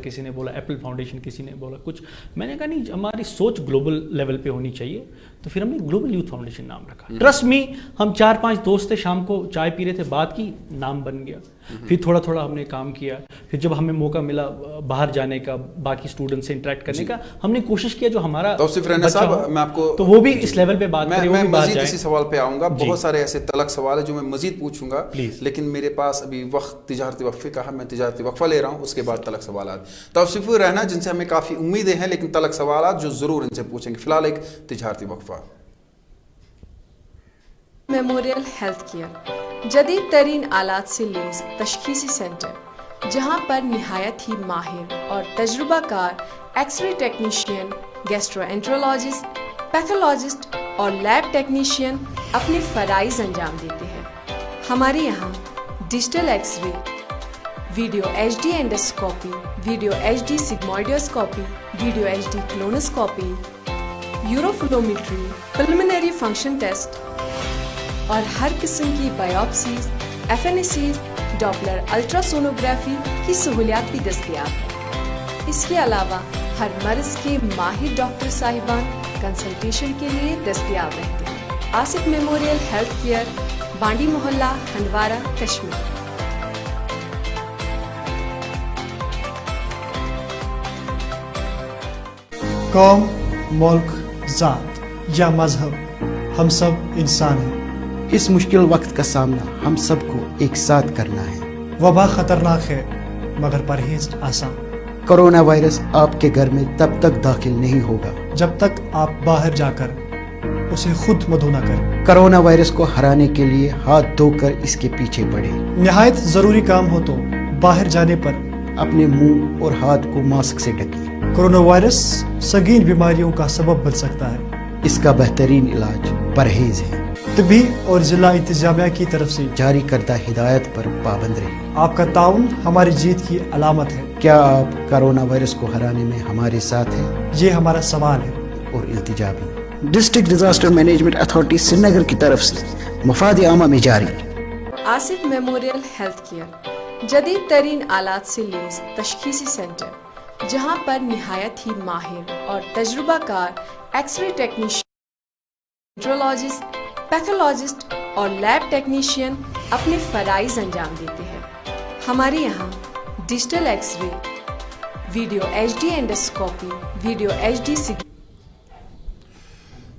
ایپل فاؤنڈیشن کسی نے بولا کچھ. میں نے کہا نہیں, ہماری سوچ گلوبل لیول پہ ہونی چاہیے. تو پھر ہم نے گلوبل یوتھ فاؤنڈیشن نام رکھا. ٹرسٹ می, ہم 4-5 دوست تھے, شام کو چائے پی رہے تھے, بات کی, نام بن گیا. پھر تھوڑا تھوڑا ہم نے کام کیا. پھر جب ہمیں موقع ملا باہر جانے کا, باقی اسٹوڈنٹ سے انٹریکٹ کرنے کا, ہم نے کوشش کیا جو ہمارا توصیف رائنا صاحب, میں آپ کو تو وہ بھی اس لیول پہ بات کریں. میں مزید اسی سوال پہ آؤں گا. بہت سارے ایسے تلخ سوال ہیں جو میں مزید پوچھوں گا, لیکن میرے پاس ابھی وقت تجارتی وقفے کا ہے. میں تجارتی وقفہ لے رہا ہوں, اس کے بعد تلخ سوالات. توصیف رائنا جن سے ہمیں کافی امیدیں ہیں, لیکن تلخ سوالات جو ضرور ان سے پوچھیں گے. فی الحال ایک تجارتی وقفہ. میموریل ہیلتھ کیئر جدید ترین آلات سے لیس تشخیصی سینٹر, جہاں پر نہایت ہی ماہر اور تجربہ کار X ray technician, gastroenterologist, pathologist اور لیب ٹیکنیشین اپنے فرائض انجام دیتے ہیں. ہمارے یہاں digital X ray, video HD endoscopy, video HD sigmoidoscopy, video HD colonoscopy, uroflowmetry, pulmonary function test اور ہر قسم کی biopsies, FNACs, Doppler ultrasonography کی سہولیات بھی دستیاب ہیں. اس کے علاوہ ہر مرض کے ماہر ڈاکٹر صاحبان کنسلٹیشن کے لیے دستیاب رہتے ہیں. آصف میموریل ہیلتھ کیئر, بانڈی محلہ, ہندوارہ, کشمیر. قوم, ملک, ذات یا مذہب, ہم سب انسان ہیں. اس مشکل وقت کا سامنا ہم سب کو ایک ساتھ کرنا ہے. وبا خطرناک ہے مگر پرہیز آسان. کرونا وائرس آپ کے گھر میں تب تک داخل نہیں ہوگا جب تک آپ باہر جا کر اسے خود مدعو نہ کریں. کرونا وائرس کو ہرانے کے لیے ہاتھ دھو کر اس کے پیچھے پڑے. نہایت ضروری کام ہو تو باہر جانے پر اپنے منہ اور ہاتھ کو ماسک سے ڈھکیں. کرونا وائرس سنگین بیماریوں کا سبب بن سکتا ہے. اس کا بہترین علاج پرہیز ہے. طبی اور ضلع انتظامیہ کی طرف سے جاری کردہ ہدایت پر پابند رہیں. آپ کا تعاون ہماری جیت کی علامت ہے. کیا آپ کرونا وائرس کو ہرانے میں ہمارے ساتھ ہیں؟ یہ ہمارا سوال ہے اور التجا بھی. ڈسٹرکٹ ڈیزاسٹر مینجمنٹ اتھارٹی سری نگر کی طرف سے مفاد عامہ میں جاری. آصف میموریل ہیلتھ کیئر جدید ترین آلات سے لیس تشخیصی سینٹر, جہاں پر نہایت ہی ماہر اور تجربہ کار ایکس رے ٹیکنیشین, انٹرولوجسٹ, پیتھولوجسٹ اور لیب ٹیکنیشین اپنے فرائض انجام دیتے ہیں. ہمارے یہاں digital X ray, video HD endoscopy, video HD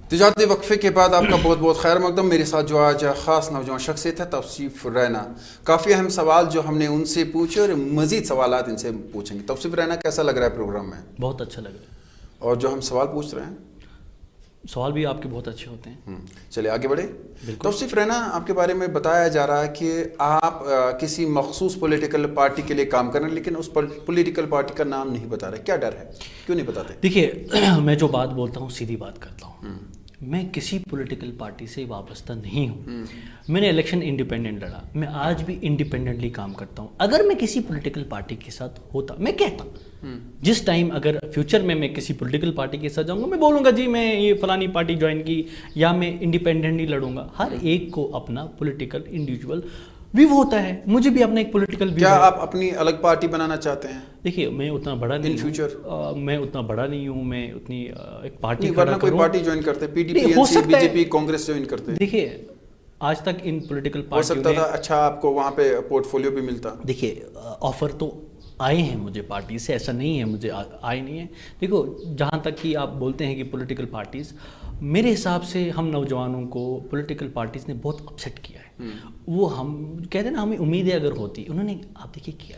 تجارتی وقفے کے بعد آپ کا بہت بہت خیر مقدم. میرے ساتھ جو آج خاص نوجوان شخصیت ہے توصیف رائنا. کافی اہم سوال جو ہم نے ان سے پوچھے اور مزید سوالات ان سے پوچھیں گے. توصیف رائنا, کیسا لگ رہا ہے پروگرام میں؟ بہت اچھا لگ رہا ہے. اور جو ہم سوال پوچھ رہے ہیں, سوال بھی آپ کے بہت اچھے ہوتے ہیں. چلیے آگے بڑھے. توصیف رائنا, آپ کے بارے میں بتایا جا رہا ہے کہ آپ کسی مخصوص پولیٹیکل پارٹی کے لیے کام کر رہے ہیں, لیکن اس پولیٹیکل پارٹی کا نام نہیں بتا رہے. کیا ڈر ہے, کیوں نہیں بتاتے؟ دیکھیے, میں جو بات بولتا ہوں سیدھی بات کرتا ہوں. میں کسی پولیٹیکل پارٹی سے وابستہ نہیں ہوں. میں نے الیکشن انڈیپینڈنٹ لڑا, میں آج بھی انڈیپینڈنٹلی کام کرتا ہوں. اگر میں کسی پولیٹیکل پارٹی کے ساتھ ہوتا, میں کہتا جس ٹائم اگر فیوچر میں کسی پولیٹیکل پارٹی کے ساتھ جاؤں گا, میں بولوں گا جی میں یہ فلانی پارٹی جوائن کی, یا میں انڈیپینڈنٹلی لڑوں گا. ہر ایک کو اپنا پولیٹیکل انڈیویجول ویو ہوتا ہے. مجھے بھی اپنا ایک پولیٹیکل ویو. کیا آپ اپنی الگ پارٹی بنانا چاہتے ہیں؟ دیکھیے, میں اتنا بڑا نہیں ہوں, میں اتنا بڑا نہیں ہوں, میں اتنی ایک پارٹی ورنہ کوئی پارٹی جوائن کرتے, PDP, BJP, کانگریس جوائن کرتے. دیکھیے, آج تک ان پولیٹیکل ہو پارٹیوں سکتا تھا اچھا آپ کو وہاں پہ پورٹ فولیو بھی ملتا. دیکھیے, آفر تو آئے ہیں مجھے پارٹی سے, ایسا نہیں ہے مجھے آئے نہیں ہیں. دیکھو, جہاں تک کہ آپ بولتے ہیں کہ پولیٹیکل پارٹیز, میرے حساب سے ہم نوجوانوں کو پولیٹیکل پارٹیز نے بہت اپسیٹ کیا ہے. وہ ہم کہتے ہیں نا, ہمیں امیدیں اگر ہوتی, انہوں نے, آپ دیکھیے کیا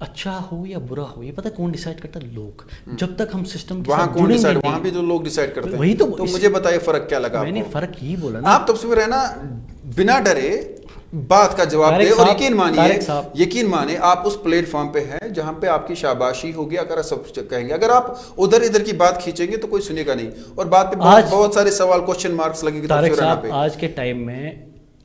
اچھا ہو یا برا ہو یہ پتہ کون ڈیسائیڈ کرتا ہے؟ لوگ. جب تک ہم سسٹم کے وہاں ساتھ کون جڑیں گے ڈیسائیڈ؟ نہیں. وہاں بھی تو لوگ ڈیسائیڈ کرتے ہیں. وہی تو مجھے بتائیے فرق کیا لگا آپ کو؟ میں نے فرق یہی بولا نا. آپ تصویر ہے نا بنا ڈرے بات کا جواب دے اور یقین مانے آپ اس پلیٹ فارم پہ ہیں جہاں پہ آپ کی شاباشی ہوگی. اگر سب کہیں گے اگر آپ ادھر کی بات کھینچیں گے تو کوئی سنے گا نہیں اور بات پہ بہت سارے سوال کوشچن مارکس لگیں گے. طارق صاحب آج کے ٹائم میں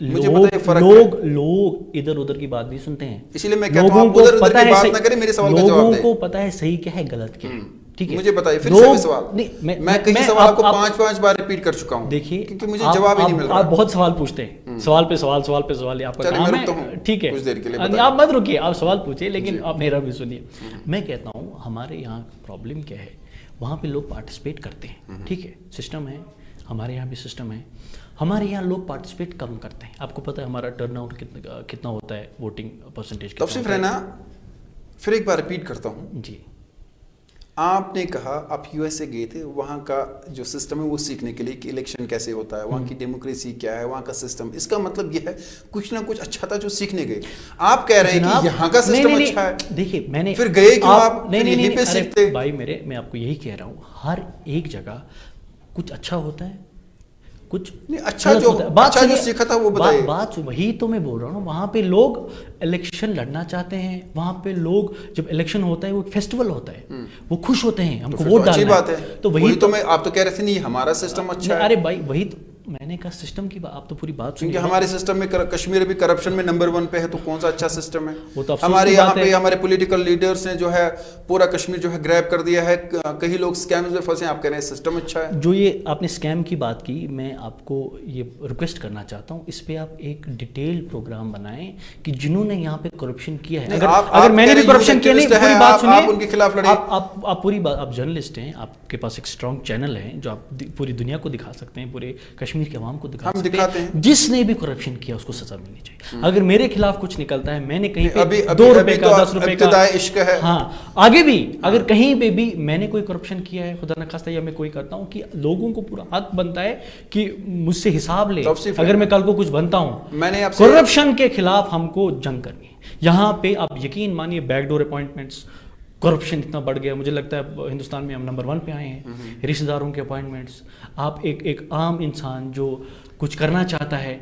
لوگ ادھر کی بات بھی سنتے ہیں, اسی لیے میں کہتا ہوں آپ ادھر کی بات نہ کریں, میرے سوال کا جواب دیں. لوگوں کو پتا ہے صحیح کیا ہے غلط کیا ہے. ٹھیک ہے مجھے بتائیے پھر سے سوال. میں کئی سوال کو 5 بار ریپیٹ کر چکا ہوں. دیکھیے کیونکہ مجھے جواب ہی نہیں مل رہا. آپ بہت سوال پوچھتے ہیں, سوال پہ سوال آپ کا کام ہے. ٹھیک ہے آپ مت رکیے, آپ سوال پوچھیں لیکن آپ میرا بھی سنیے. میں کہتا ہوں ہمارے یہاں پرابلم کیا ہے, وہاں پہ لوگ پارٹیسپیٹ کرتے ہیں. ٹھیک ہے سسٹم ہے, ہمارے یہاں بھی سسٹم ہے. ہمارے یہاں لوگ پارٹیسپیٹ کم کرتے ہیں. آپ کو پتہ ہے ہمارا ٹرن آؤٹ کتنا ہوتا ہے ووٹنگ پرسنٹیج. توصیف رہنا پھر ایک بار ریپیٹ کرتا ہوں. جی آپ نے کہا آپ یو ایس اے گئے تھے, وہاں کا جو سسٹم ہے وہ سیکھنے کے لیے کہ الیکشن کیسے ہوتا ہے, وہاں کی ڈیموکریسی کیا ہے, وہاں کا سسٹم. اس کا مطلب یہ ہے کچھ نہ کچھ اچھا تھا جو سیکھنے گئے. آپ کہہ رہے ہیں کہ یہاں کا سسٹم اچھا ہے. دیکھیے میں نے پھر گئے کیوں آپ یہیں پہ سیکھتے؟ بھائی میں آپ کو یہی کہہ رہا ہوں, ہر ایک جگہ کچھ اچھا ہوتا ہے کچھ اچھا جو سیکھا تھا وہ بتائیے. بات وہی تو میں بول رہا ہوں. وہاں پہ لوگ الیکشن لڑنا چاہتے ہیں, وہاں پہ لوگ جب الیکشن ہوتا ہے وہ فیسٹیول ہوتا ہے, وہ خوش ہوتے ہیں ہم کو ووٹ ڈالنا ہے. تو وہی تو میں آپ تو کہہ رہے تھے نہیں ہمارا سسٹم اچھا ہے. ارے بھائی وہی تو میں نے کہا سسٹم کی آپ تو پوری بات سنیے. کیونکہ ہمارے سسٹم میں کشمیر بھی کرپشن میں نمبر 1 پہ ہے, تو کون سا اچھا سسٹم ہے؟ وہ تو ہمارے یہاں پہ ہمارے پولیٹیکل لیڈرز نے جو ہے پورا کشمیر جو ہے گریب کر دیا ہے. کئی لوگ اسکیمز میں پھنسے ہیں, آپ کہہ رہے ہیں سسٹم اچھا ہے. جو یہ آپ نے اسکیم کی بات کی, میں آپ کو یہ ریکویسٹ کرنا چاہتا ہوں اس پہ آپ ایک ڈیٹیل پروگرام بنائیں کہ جنہوں نے یہاں پہ کرپشن کیا ہے. اگر میں نے بھی کرپشن کیا نہیں, پوری بات سنیے, آپ ان کے خلاف لڑیں. آپ پوری بات, آپ جرنلسٹ ہیں, آپ کے پاس ایک اسٹرانگ چینل ہے جو آپ پوری دنیا کو دکھا سکتے ہیں, پورے کشمیر کے عوام کو دکھا سکتے ہیں. جس نے بھی کرپشن کیا اس کو سزا ملنی چاہیے. اگر میرے خلاف کچھ نکلتا ہے, میں نے کہیں پہ 2 روپے کا 10 روپے کا عشق ہے, ہاں آگے بھی اگر کہیں پہ بھی میں نے کوئی کرپشن کیا ہے خدا نخواستہ یا میں کوئی کرتا ہوں, کہ لوگوں کو پورا حق بنتا ہے کہ مجھ سے حساب لے. اگر میں کل کو کچھ بنتا ہوں, کرپشن کے خلاف ہم کو جنگ کرنی ہے. یہاں پہ آپ یقین مانیے بیک ڈور اپوائنٹمنٹس, کرپشن اتنا بڑھ گیا. مجھے لگتا ہے ہندوستان میں ہم نمبر 1 پہ آئے ہیں. رشتہ داروں کے اپوائنٹمنٹس, آپ ایک عام انسان جو کچھ کرنا چاہتا ہے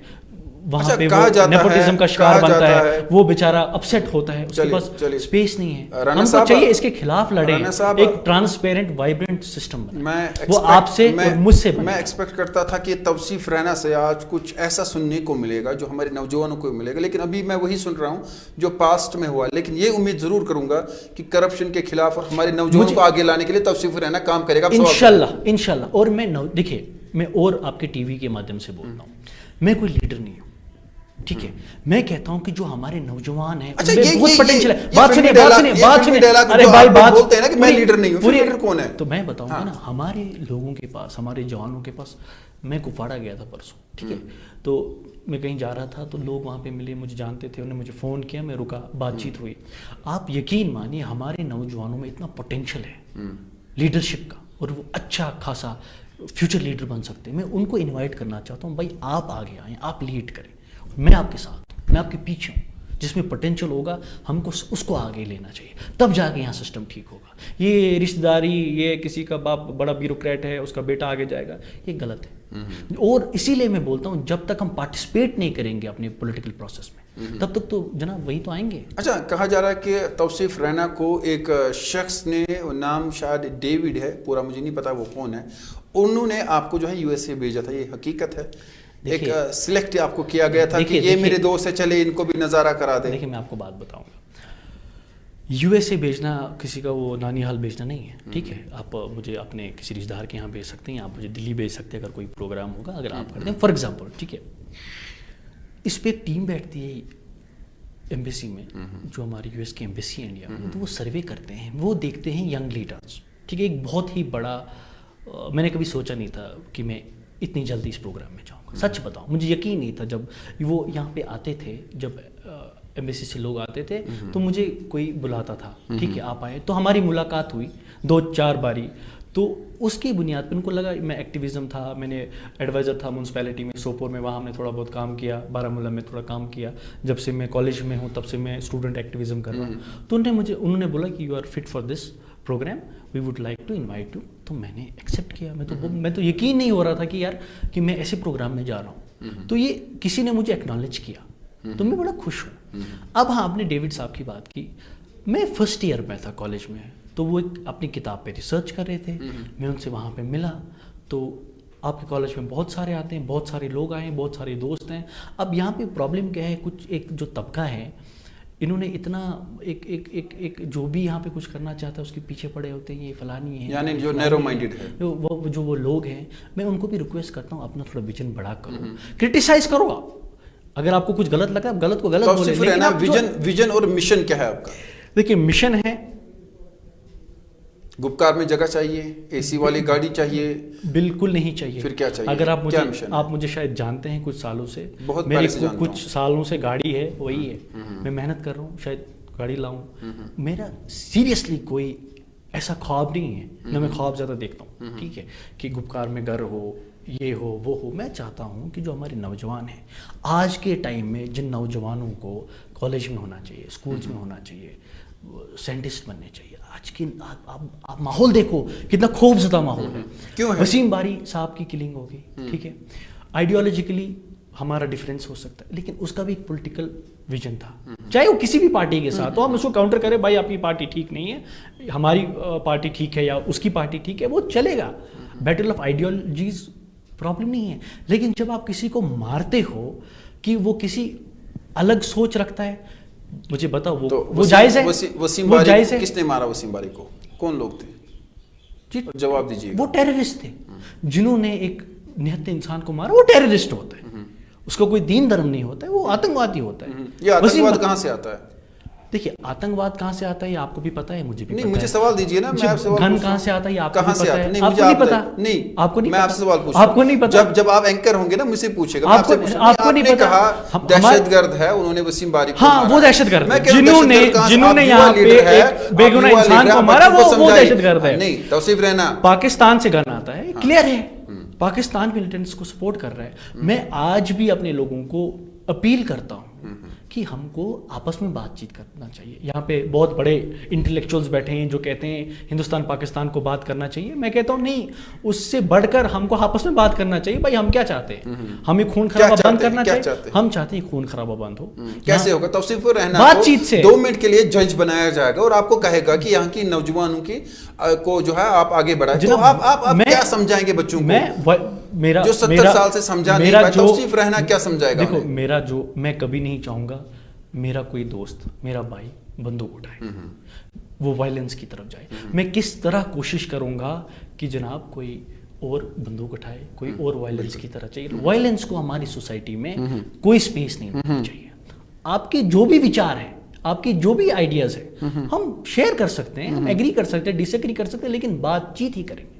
وہاں پہ وہ نیپوٹزم کا شکار بنتا ہے, وہ بیچارہ اپسیٹ ہوتا ہے, اس کے پاس اسپیس نہیں ہے. ہم کو چاہیے اس کے خلاف لڑیں, ایک ٹرانسپیرنٹ وائبرنٹ سسٹم بنائیں. وہ آپ سے اور مجھ سے میں ایکسپیکٹ کرتا تھا کہ توصیف رہنا سے آج کچھ ایسا سننے کو ملے گا جو ہمارے نوجوانوں کو ملے گا, لیکن ابھی میں وہی سن رہا ہوں جو پاسٹ میں ہوا. لیکن یہ امید ضرور کروں گا کہ کرپشن کے خلاف اور ہمارے نوجوانوں کو آگے لانے کے لیے توصیف رہنا کام کرے گا انشاءاللہ. اور میں دیکھیے میں اور آپ کے ٹی وی کے مادھیم سے بول رہا ہوں, میں کوئی لیڈر نہیں ہوں. ٹھیک ہے, میں کہتا ہوں کہ جو ہمارے نوجوان ہیں بہت پوٹینشیل ہے. بات سنیے ارے بھائی بات بولتے ہیں نا کہ میں لیڈر نہیں ہوں, لیڈر کون ہے؟ تو میں بتاؤں گا نا, ہمارے لوگوں کے پاس, ہمارے جوانوں کے پاس, میں کپواڑہ گیا تھا پرسوں. ٹھیک ہے, تو میں کہیں جا رہا تھا تو لوگ وہاں پہ ملے, مجھے جانتے تھے, انہوں نے مجھے فون کیا, میں رکا, بات چیت ہوئی. آپ یقین مانیے ہمارے نوجوانوں میں اتنا پوٹینشیل ہے لیڈرشپ کا, اور وہ اچھا خاصا فیوچر لیڈر بن سکتے ہیں. میں ان کو انوائٹ کرنا چاہتا ہوں, بھائی آپ آگے آئیں, آپ لیڈ کریں, میں آپ کے ساتھ, میں آپ کے پیچھے ہوں. جس میں پوٹینشیل ہوگا ہم کو اس کو آگے لینا چاہیے, تب جا کے یہاں سسٹم ٹھیک ہوگا. یہ رشتہ داری, یہ کسی کا باپ بڑا بیوروکریٹ ہے اس کا بیٹا آگے جائے گا, یہ غلط ہے. اور اسی لیے میں بولتا ہوں جب تک ہم پارٹیسپیٹ نہیں کریں گے اپنے پولیٹیکل پروسیس میں, تب تک تو جناب وہی تو آئیں گے. اچھا, کہا جا رہا ہے کہ توصیف رہنا کو ایک شخص نے, نام شاید ڈیوڈ ہے, پورا مجھے نہیں پتا وہ کون ہے, انہوں نے آپ کو جو ہے یو ایس اے بھیجا تھا, یہ حقیقت ہے؟ ایک سلیکٹ آپ کو کیا گیا تھا کہ یہ میرے دوست ہے, چلے ان کو بھی نظارہ کرا دیں. دیکھیں میں آپ کو بات بتاؤں گا, یو ایس اے بھیجنا کسی کا وہ نانی حال بھیجنا نہیں ہے. ٹھیک ہے, آپ مجھے اپنے کسی رشتہ دار کے یہاں بھیج سکتے ہیں, آپ مجھے دلی بھیج سکتے ہیں اگر کوئی پروگرام ہوگا, اگر آپ کرتے ہیں فار ایگزامپل. ٹھیک ہے, اس پہ ایک ٹیم بیٹھتی ہے ایمبیسی میں, جو ہماری یو ایس کی ایمبیسی ہے انڈیا میں, تو وہ سروے کرتے ہیں, وہ دیکھتے ہیں ینگ لیڈرس. ٹھیک ہے, ایک بہت ہی بڑا, میں نے کبھی سوچا نہیں تھا کہ میں اتنی جلدی اس پروگرام میں جاؤں گا. سچ بتاؤں, مجھے یقین نہیں تھا. جب وہ یہاں پہ آتے تھے, جب ایمبیسی سے لوگ آتے تھے تو مجھے کوئی بلاتا تھا, ٹھیک ہے آپ آئے, تو ہماری ملاقات ہوئی 2-4 باری. تو تو اس کی بنیاد پہ ان کو لگا میں ایکٹیویزم تھا, میں نے ایڈوائزر تھا میونسپیلٹی میں سوپور میں, وہاں ہم نے تھوڑا بہت کام کیا, بارہمولہ میں تھوڑا کام کیا, جب سے میں کالج میں ہوں تب سے میں اسٹوڈنٹ ایکٹیویزم کر رہا ہوں. تو انہوں نے بولا کہ you are fit for this program, we would like to invite you. تو میں نے ایکسیپٹ کیا. میں تو یقین نہیں ہو رہا تھا کہ یار کہ میں ایسے پروگرام میں جا رہا ہوں. تو یہ کسی نے مجھے ایکنالج کیا, تو میں بڑا خوش ہوں. اب ہاں, آپ نے ڈیوڈ صاحب کی بات کی, میں فرسٹ ایئر میں تھا کالج میں, تو وہ ایک اپنی کتاب پہ ریسرچ کر رہے تھے, میں ان سے وہاں پہ ملا. تو آپ کے کالج میں بہت سارے آتے ہیں, بہت سارے لوگ آئے ہیں, بہت سارے دوست ہیں. اب یہاں پہ پرابلم کیا ہے, کچھ ایک جو طبقہ ہے انہوں نے اتنا ایک جو بھی یہاں پہ کچھ کرنا چاہتا ہے اس کے پیچھے پڑے ہوتے ہیں, یہ فلانی ہے, یعنی جو نیرو مائنڈڈ ہے, جو وہ لوگ ہیں. میں ان کو بھی ریکویسٹ کرتا ہوں اپنا تھوڑا ویژن بڑا کرو, کرٹیسائز کرو. آپ اگر آپ کو کچھ غلط لگا, غلط کو غلط بولے, لیکن ویژن اور مشن کیا ہے آپ کا؟ دیکھیے مشن ہے, گپکار میں جگہ چاہیے, اے سی والی گاڑی چاہیے؟ بالکل نہیں چاہیے. پھر کیا چاہیے؟ اگر آپ مجھے شاید جانتے ہیں کچھ سالوں سے, میری کچھ سالوں سے گاڑی ہے, وہی ہے. میں محنت کر رہا ہوں, شاید گاڑی لاؤں. میرا سیریسلی کوئی ایسا خواب نہیں ہے, نہ میں خواب زیادہ دیکھتا ہوں, ٹھیک ہے, کہ گپکار میں گھر ہو, یہ ہو, وہ ہو. میں چاہتا ہوں کہ جو ہمارے نوجوان ہیں آج کے ٹائم میں, جن نوجوانوں کو کالج میں ہونا چاہیے, اسکولس میں ہونا چاہیے, سائنٹسٹ بننے چاہیے, آج کی آپ ماحول دیکھو کتنا خوف زدہ ماحول ہے. کیوں ہے؟ وسیم باری صاحب کی کلنگ ہوگی, ٹھیک ہے, آئیڈیالوجیکلی ہمارا ڈفرینس ہو سکتا ہے, لیکن اس کا بھی ایک پولیٹیکل ویژن تھا, چاہے وہ کسی بھی پارٹی کے ساتھ. تو ہم اس کو کاؤنٹر کریں, بھائی آپ کی پارٹی ٹھیک نہیں ہے, ہماری پارٹی ٹھیک ہے, یا اس کی پارٹی ٹھیک ہے, وہ چلے گا. بیٹل آف آئیڈیالوجیز پرابلم نہیں ہے. لیکن جب آپ کسی کو مارتے ہو کہ وہ کسی الگ سوچ رکھتا ہے, مجھے بتاؤ وہ جائز ہے؟ وسیم باری کس نے مارا؟ وسیم باری کو کون لوگ تھے؟ جواب دیجیے. وہ ٹیررسٹ تھے, جنہوں نے ایک نہتے انسان کو مارا. وہ ٹیررسٹ ہوتا ہے, اس کو کوئی دین دھرم نہیں ہوتا ہے, وہ آتنکوادی ہوتا ہے. یہ آتنکواد کہاں سے آتا ہے؟ دیکھیے آتنکواد کہاں سے آتا ہے یہ آپ کو بھی پتا ہے, مجھے بھی نہیں. مجھے سوال دیجیے نا, میں آپ سے گن کہاں سے آتا ہے یہ آپ کو بھی پتا ہے. نہیں آپ کو نہیں پتا, نہیں آپ کو نہیں, میں آپ سے سوال پوچھتا ہوں, آپ کو نہیں پتا. جب آپ اینکر ہوں گے نا, مجھ سے پوچھے گا. آپ کو نہیں پتا. کہا دہشت گرد ہے, انہوں نے وسیم باری کو ہاں وہ دہشت گرد ہے, جنہوں نے یہاں پہ ایک بے گناہ انسان کو مارا, وہ دہشت گرد ہے. نہیں توصیف رہنا, پاکستان سے گن آتا ہے, کلیئر ہے. پاکستان ملیٹنٹس کو سپورٹ کر رہا ہے. میں آج بھی اپنے لوگوں کو اپیل کرتا ہوں کہ ہم کو آپس میں بات چیت کرنا چاہیے. یہاں پہ بہت بڑے انٹلیکچوئلز بیٹھے ہیں جو کہتے ہیں ہندوستان پاکستان کو بات کرنا چاہیے. میں کہتا ہوں نہیں, اس سے بڑھ کر ہم کو آپس میں بات کرنا چاہیے. بھائی ہم کیا چاہتے ہیں؟ ہمیں خون خرابہ بند کرنا چاہیے. ہم چاہتے ہیں خون خرابہ بند ہو. کیسے ہوگا؟ توصیف رہنا بات چیت سے 2 منٹ کے لیے جج بنایا جائے گا اور آپ کو کہے گا کہ یہاں کی نوجوانوں کی کو جو ہے آپ آگے بڑھائیں. تو آپ کیا سمجھائیں گے بچوں کو؟ میرا جو 70 سال سے سمجھا نہیں پایا, توصیف رہنا کیا سمجھائے گا؟ دیکھو میں کبھی نہیں چاہوں گا میرا کوئی دوست, میرا بھائی بندوق اٹھائے, وہ وائلنس کی طرف جائے. میں کس طرح کوشش کروں گا کہ جناب کوئی اور بندوق اٹھائے, کوئی اور وائلنس کی طرح چاہیے. وائلنس کو ہماری سوسائٹی میں کوئی سپیس نہیں ہونی چاہیے. آپ کے جو بھی وچار ہیں, آپ کی جو بھی آئیڈیاز ہیں, ہم شیئر کر سکتے ہیں, ہم ایگری کر سکتے ہیں, ڈس ایگری کر سکتے ہیں, لیکن بات چیت ہی کریں گے,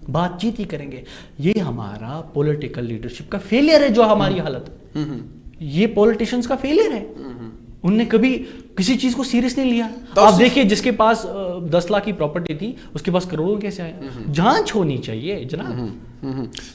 بات چیت ہی کریں گے. یہ ہمارا پولیٹیکل لیڈرشپ کا فیلئر ہے, جو ہماری حالت, یہ پولیٹیشینز کا فیلئر ہے. ان نے کبھی کسی چیز کو سیریس نہیں لیا. آپ دیکھیے جس کے پاس 10 لاکھ کی پراپرٹی تھی, اس کے پاس کروڑوں کیسے آیا؟ جانچ ہونی چاہیے جناب.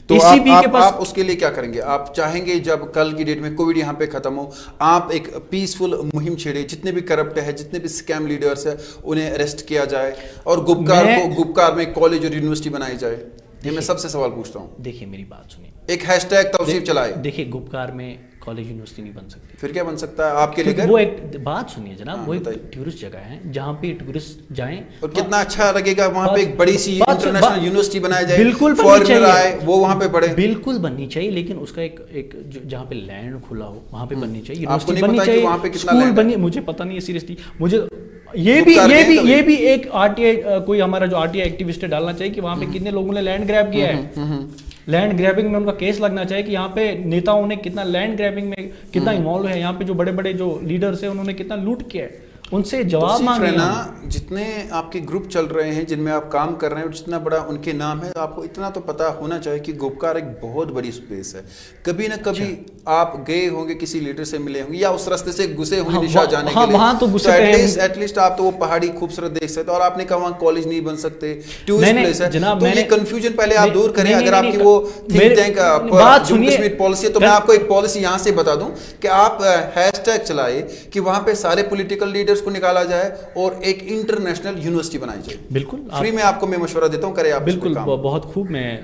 تو آپ اس کے لیے کیا کریں گے؟ آپ چاہیں گے جب کل کی ڈیٹ میں کووڈ یہاں پہ ختم ہو, آپ ایک پیسفل مہم چھیڑے, جتنے بھی کرپٹ ہے, جتنے بھی اسکیم لیڈرز ہیں, انہیں اریسٹ کیا جائے اور گپکار میں کالج اور یونیورسٹی بنائی جائے؟ یہ میں سب سے سوال پوچھتا ہوں. دیکھیے میری بات سنیے, ایک ہیش ٹیگ توصیف چلائے. دیکھیے گپکار میں کالج یونیورسٹی نہیں بن سکتی. پھر کیا بن سکتا ہے آپ کے لیے؟ وہ ایک بات سنیے جناب, وہ ایک ٹورسٹ جگہ ہے جہاں پہ ٹورسٹ جائیں, اور کتنا اچھا لگے گا وہاں پہ ایک بڑی سی انٹرنیشنل یونیورسٹی بنائی جائے, بالکل فارنر آئے وہ وہاں پہ پڑھے. بالکل بننی چاہیے, لیکن اس کا ایک جہاں پہ لینڈ کھلا ہو وہاں پہ بننی چاہیے. آپ کو نہیں پتا کہ وہاں پہ کتنا لینڈ بنی, مجھے پتا نہیں ہے سیریسلی. مجھے یہ بھی ایک RTI, کوئی ہمارا جو RTI ایکٹیوسٹ ڈالنا چاہیے کہ وہاں پہ کتنے لوگوں نے لینڈ گریب کیا ہے. لینڈ گریبنگ میں ان کا کیس لگنا چاہیے کہ یہاں پہ نیتاؤں نے کتنا لینڈ گریبنگ میں کتنا انوالو ہے, یہاں پہ جو بڑے بڑے جو لیڈرز ہیں انہوں نے کتنا لوٹ کیا ہے. ان سے جواب مانگے. جتنے آپ کے گروپ چل رہے ہیں جن میں آپ کام کر رہے ہیں اور جتنا بڑا ان کے نام ہے, آپ کو اتنا تو پتا ہونا چاہیے کہ گوپکار ایک بہت بڑی اسپیس ہے. کبھی نہ کبھی آپ گئے ہوں گے, کسی لیڈر سے ملے ہوں گے, یا اس راستے سے گھسے ہوں گے نشا جانے کے لیے, وہاں تو گھسے ایٹ لیسٹ آپ تو وہ پہاڑی خوبصورت دیکھ سکتے. اور آپ نے کہا وہاں کالج نہیں بن سکتے, ٹورسٹ پلیس ہے, تو یہ کنفیوژن پہلے آپ دور کریں. اگر آپ کی وہ think tank Jammu Kashmir policy ہے تو میں آپ کو ایک پالیسی یہاں سے بتا دوں کہ آپ ہیش ٹیگ چلائے کہ وہاں پہ سارے پولیٹیکل لیڈرز کو نکالا جائے اور ایک انٹرنیشنل یونیورسٹی بنائی جائے. بالکل فری میں آپ کو میں مشورہ دیتا ہوں, کرے آپ. بالکل, بہت خوب, میں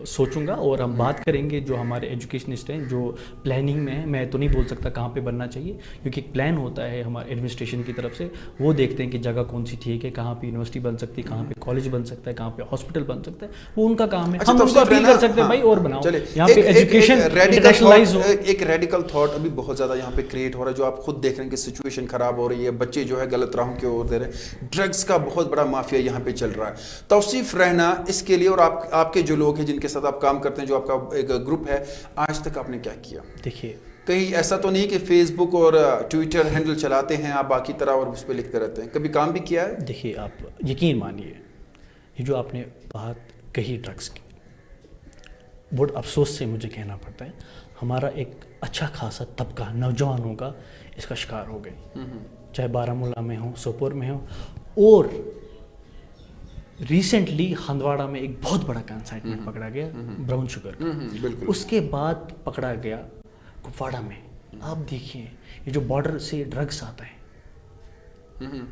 سوچوں گا. اور ہم بات کریں گے جو ہمارے ایجوکیشنسٹ ہیں جو پلاننگ میں ہیں. میں تو نہیں بول سکتا کہاں پہ بننا چاہیے, کیونکہ ایک پلان ہوتا ہے ہمارے ایڈمنسٹریشن کی طرف سے. وہ دیکھتے ہیں کہ جگہ کون سی ٹھیک ہے, کہاں پہ یونیورسٹی بن سکتی ہے, کہاں پہ کالج بن سکتا ہے, کہاں پہ ہاسپٹل بن سکتا ہے. وہ ان کا کام ہے. ہم ان کو اپیل کر سکتے ہیں بھائی اور بناؤ یہاں پہ ایجوکیشن انٹرنیشنلائز ہو. ایک ریڈیکل تھاٹ ابھی بہت زیادہ یہاں پہ کریٹ ہو رہا ہے, جو آپ خود دیکھ رہے ہیں کہ سچویشن خراب ہو رہی ہے, بچے جو ہے غلط راہوں کی اور دے رہے ہیں. ڈرگس کا بہت بڑا مافیا یہاں پہ چل رہا ہے. توصیف رہنا اس کے لیے, اور آپ کے جو لوگ ہیں جن کے ساتھ آپ کام کرتے ہیں, جو آپ کا ایک گروپ ہے, آج تک آپ نے کیا کیا؟ دیکھیے, کہیں ایسا تو نہیں کہ فیس بک اور ٹویٹر ہینڈل چلاتے ہیں آپ باقی طرح اور اس پہ لکھتے رہتے ہیں, کبھی کام بھی کیا ہے؟ دیکھیے, آپ یقین مانیے, یہ جو آپ نے بات کہی ڈرگس کی, بہت افسوس سے مجھے کہنا پڑتا ہے, ہمارا ایک اچھا خاصا طبقہ نوجوانوں کا اس کا شکار ہو گئے, چاہے بارہمولہ میں ہوں, سوپور میں ہوں. اور ریسنٹلی ہندواڑہ میں ایک بہت بڑا کنسائنمنٹ پکڑا گیا براؤن شوگر کا. اس کے بعد پکڑا گیا کپواڑہ میں. آپ دیکھیے, یہ جو بارڈر سے ڈرگس آتا ہے,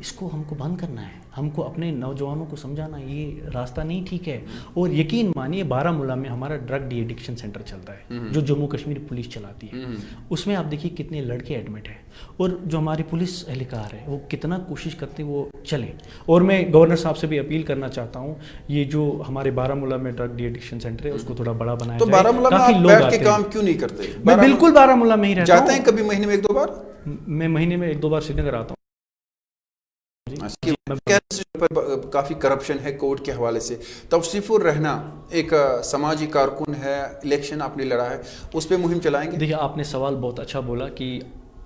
اس کو ہم کو بند کرنا ہے. ہم کو اپنے نوجوانوں کو سمجھانا یہ راستہ نہیں ٹھیک ہے. اور یقین مانیے, بارہمولہ میں ہمارا ڈرگ ڈی ایڈکشن سینٹر چلتا ہے جو جموں کشمیر پولیس چلاتی ہے. اس میں آپ دیکھیے کتنے لڑکے ایڈمٹ ہیں, اور جو ہماری پولیس اہلکار ہے وہ کتنا کوشش کرتے ہیں وہ چلیں. اور میں گورنر صاحب سے بھی اپیل کرنا چاہتا ہوں, یہ جو ہمارے بارہمولہ میں ڈرگ ڈی ایڈکشن سینٹر ہے اس کو تھوڑا بڑا بنایا جائے. تو بارہمولہ میں آپ بیٹھ کے کام کیوں نہیں کرتے؟ میں بالکل بارہمولہ میں ہی رہتا ہوں. جاتے ہیں کبھی مہینے میں 1-2 بار؟ میں مہینے میں 1-2 بار سری نگر آتا ہوں. کافی کرپشن ہے کورٹ کے حوالے سے. توصیف الرحنا ایک سماجی کارکن ہے, الیکشن آپ نے لڑا ہے, اس پہ مہم چلائیں گے؟ دیکھیے, آپ نے سوال بہت اچھا بولا کہ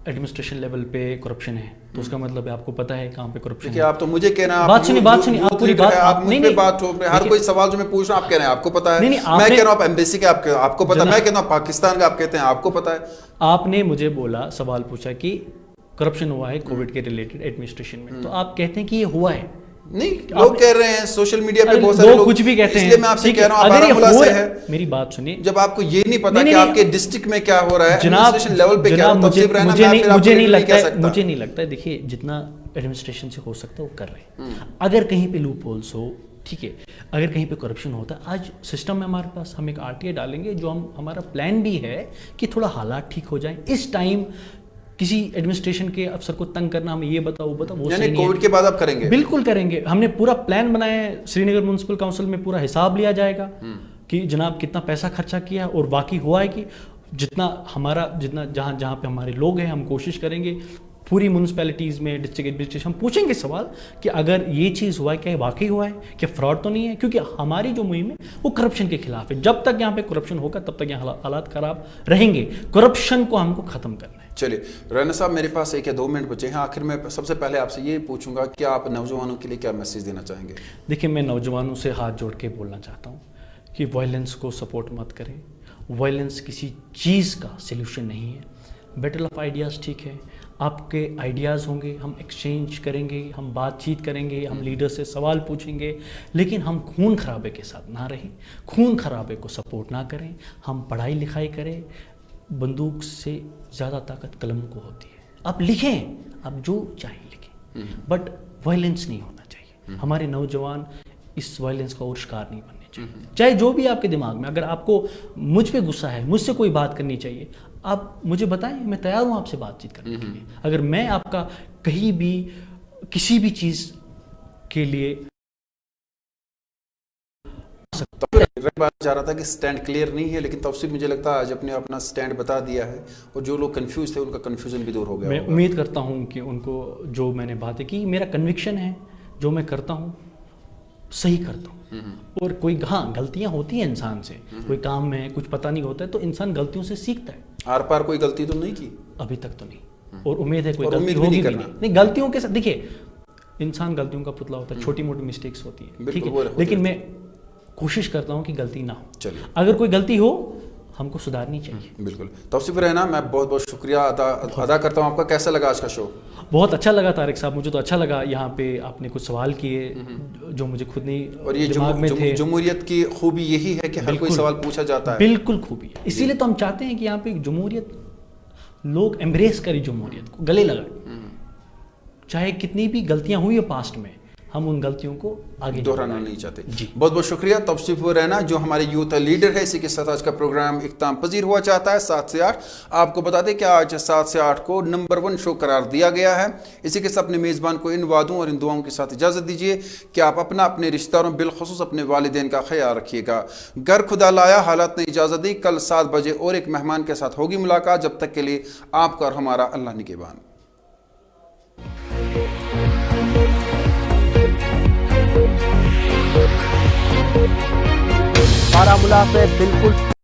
ایڈمنسٹریشن لیول پہ کرپشن ہے, تو اس کا مطلب ہے آپ کو پتا ہے کہاں پہ کرپشن ہے. آپ تو مجھے کہنا, بات سنیے, آپ پوری بات, آپ مجھ پہ بات ہو, ہر کوئی سوال جو میں پوچھ رہا ہوں آپ کہہ رہے ہیں آپ کو پتا ہے, میں کہہ رہا ہوں آپ ایمبیسی کے آپ کو پتا, میں کہتا ہوں پاکستان کا آپ کہتے ہیں آپ کو پتا ہے. آپ نے مجھے بولا, سوال پوچھا کہ کرپشن ہوا ہے کووڈ کے ریلیٹڈ ایڈمنسٹریشن میں, تو آپ کہتے ہیں کہ یہ ہوا ہے. نہیں, لوگ کہہ رہے ہیں سوشل میڈیا پہ بہت سارے لوگ کچھ بھی کہتے ہیں, اس لیے میں آپ سے کہہ رہا ہوں بارہمولہ سے ہے. میری بات سنیے, جب آپ کو یہ نہیں پتا کہ آپ کے ڈسٹرکٹ میں کیا ہو رہا ہے, ایڈمنسٹریشن لیول پہ کیا ہو, توصیف رہنا مجھے نہیں لگتا ہے. دیکھیے, جتنا ایڈمنسٹریشن سے ہو سکتا ہے وہ کر رہے ہیں. اگر کہیں پہ لوپ ہولس ہو, ٹھیک ہے, اگر کہیں پہ کرپشن ہوتا ہے, آج سسٹم ہے ہمارے پاس, ہم ایک RTI ڈالیں گے, جو ہمارا پلان بھی ہے کہ تھوڑا حالات ٹھیک ہو جائیں. اس ٹائم کسی ایڈمنسٹریشن کے افسر کو تنگ کرنا, ہمیں یہ بتاؤ وہ بتاؤ, وہ یعنی کووڈ کے بعد آپ کریں گے؟ بالکل کریں گے. ہم نے پورا پلان بنایا ہے, سری نگر میونسپل کاؤنسل میں پورا حساب لیا جائے گا کہ جناب کتنا پیسہ خرچہ کیا ہے, اور واقعی ہوا ہے کہ جتنا جہاں پہ ہمارے لوگ ہیں, ہم کوشش کریں گے پوری میونسپیلٹیز میں, ڈسٹرکٹ ایڈمنسٹریشن, ہم پوچھیں گے سوال کہ اگر یہ چیز ہوا ہے کیا واقعی ہوا ہے, کیا فراڈ تو نہیں ہے, کیونکہ ہماری جو مہم ہے وہ کرپشن کے خلاف ہے. جب تک یہاں پہ کرپشن ہوگا تب تک یہاں حالات خراب رہیں گے. کرپشن کو ہم کو ختم کرنا ہے. چلیے رانا صاحب, میرے پاس 1 یا 2 منٹ بچے ہیں. آخر میں سب سے پہلے آپ سے یہ پوچھوں گا کہ آپ نوجوانوں کے لیے کیا میسیج دینا چاہیں گے؟ دیکھیں, میں نوجوانوں سے ہاتھ جوڑ کے بولنا چاہتا ہوں کہ وائلنس کو سپورٹ مت کریں. وائلنس کسی چیز کا سلیوشن نہیں ہے. بیٹل آف آئیڈیاز ٹھیک ہے, آپ کے آئیڈیاز ہوں گے, ہم ایکسچینج کریں گے, ہم بات چیت کریں گے, ہم لیڈر سے سوال پوچھیں گے, لیکن ہم خون خرابے کے ساتھ نہ رہیں, خون خرابے کو سپورٹ نہ کریں. ہم پڑھائی لکھائی کریں. بندوق سے زیادہ طاقت قلم کو ہوتی ہے. آپ لکھیں, آپ جو چاہیں لکھیں, بٹ وائلنس نہیں ہونا چاہیے. ہمارے نوجوان اس وائلنس کا اور شکار نہیں بننے چاہیے. چاہے جو بھی آپ کے دماغ میں, اگر آپ کو مجھ پہ غصہ ہے, مجھ سے کوئی بات کرنی چاہیے, آپ مجھے بتائیں, میں تیار ہوں آپ سے بات چیت کرنے کے لیے. اگر میں آپ کا کہیں بھی کسی بھی چیز کے لیے بات چاہ رہا تھا کہ سٹینڈ کلیئر نہیں ہے, لیکن توصیف مجھے لگتا ہے آج اپنے اپنا سٹینڈ بتا دیا ہے, اور جو لوگ کنفیوز تھے ان کا کنفیوژن بھی دور ہو گیا. میں امید کرتا ہوں کہ ان کو جو میں نے باتیں کی, میرا کنوکشن ہے, جو میں کرتا ہوں صحیح کرتا ہوں. اور کوئی غلطیاں ہوتی ہیں انسان سے, کوئی کام میں کچھ پتہ نہیں ہوتا ہے تو انسان غلطیوں سے سیکھتا ہے. آر پار کوئی غلطی تو نہیں کی ابھی تک؟ تو نہیں. اور امید ہے کوئی اور غلطی امید بھی ہوگی نہیں بھی کرنا۔ نہیں غلطیوں کے ساتھ دیکھیے انسان غلطیوں کا پتلا ہوتا ہے، چھوٹی موٹی مسٹیکس ہوتی ہیں، ٹھیک بالکل، وہ ہے، ہوتی لیکن میں کوشش کرتا ہوں کہ غلطی نہ ہو، چلیے اگر کوئی غلطی ہو ہم کو سدھارنی چاہیے۔ بالکل توصیف رہنا، میں بہت بہت شکریہ ادا کرتا ہوں آپ کا۔ کیسا لگا آج کا شو؟ بہت اچھا لگا طارق صاحب، مجھے تو اچھا لگا، یہاں پہ آپ نے کچھ سوال کیے جو مجھے خود نہیں اور یہ دماغ میں تھے۔ جمہوریت کی خوبی یہی ہے کہ ہر کوئی سوال پوچھا جاتا ہے۔ بالکل خوبی ہے، اسی لیے تو ہم چاہتے ہیں کہ یہاں پہ جمہوریت لوگ ایمبریس کریں، جمہوریت کو گلے لگائیں، چاہے کتنی بھی غلطیاں ہوئی ہیں پاسٹ میں، ہم ان غلطیوں کو آگے دہرانا نہیں چاہتے۔ جی بہت بہت شکریہ توصیف رہنا جو ہمارے یوتھ لیڈر ہے۔ اسی کے ساتھ آج کا پروگرام اختتام پذیر ہوا چاہتا ہے 7 سے 8۔ آپ کو بتا دیں کہ آج 7 سے 8 کو نمبر 1 شو قرار دیا گیا ہے۔ اسی کے ساتھ اپنے میزبان کو ان وعدوں اور ان دعاؤں کے ساتھ اجازت دیجیے کہ آپ اپنے رشتہ داروں بالخصوص اپنے والدین کا خیال رکھیے گا۔ گھر خدا لایا حالات نے اجازت دی، کل 7 بجے اور ایک مہمان کے ساتھ ہوگی ملاقات۔ جب تک کے لیے آپ کا اور ہمارا اللہ نگہبان۔ بارہمولہ سے بالکل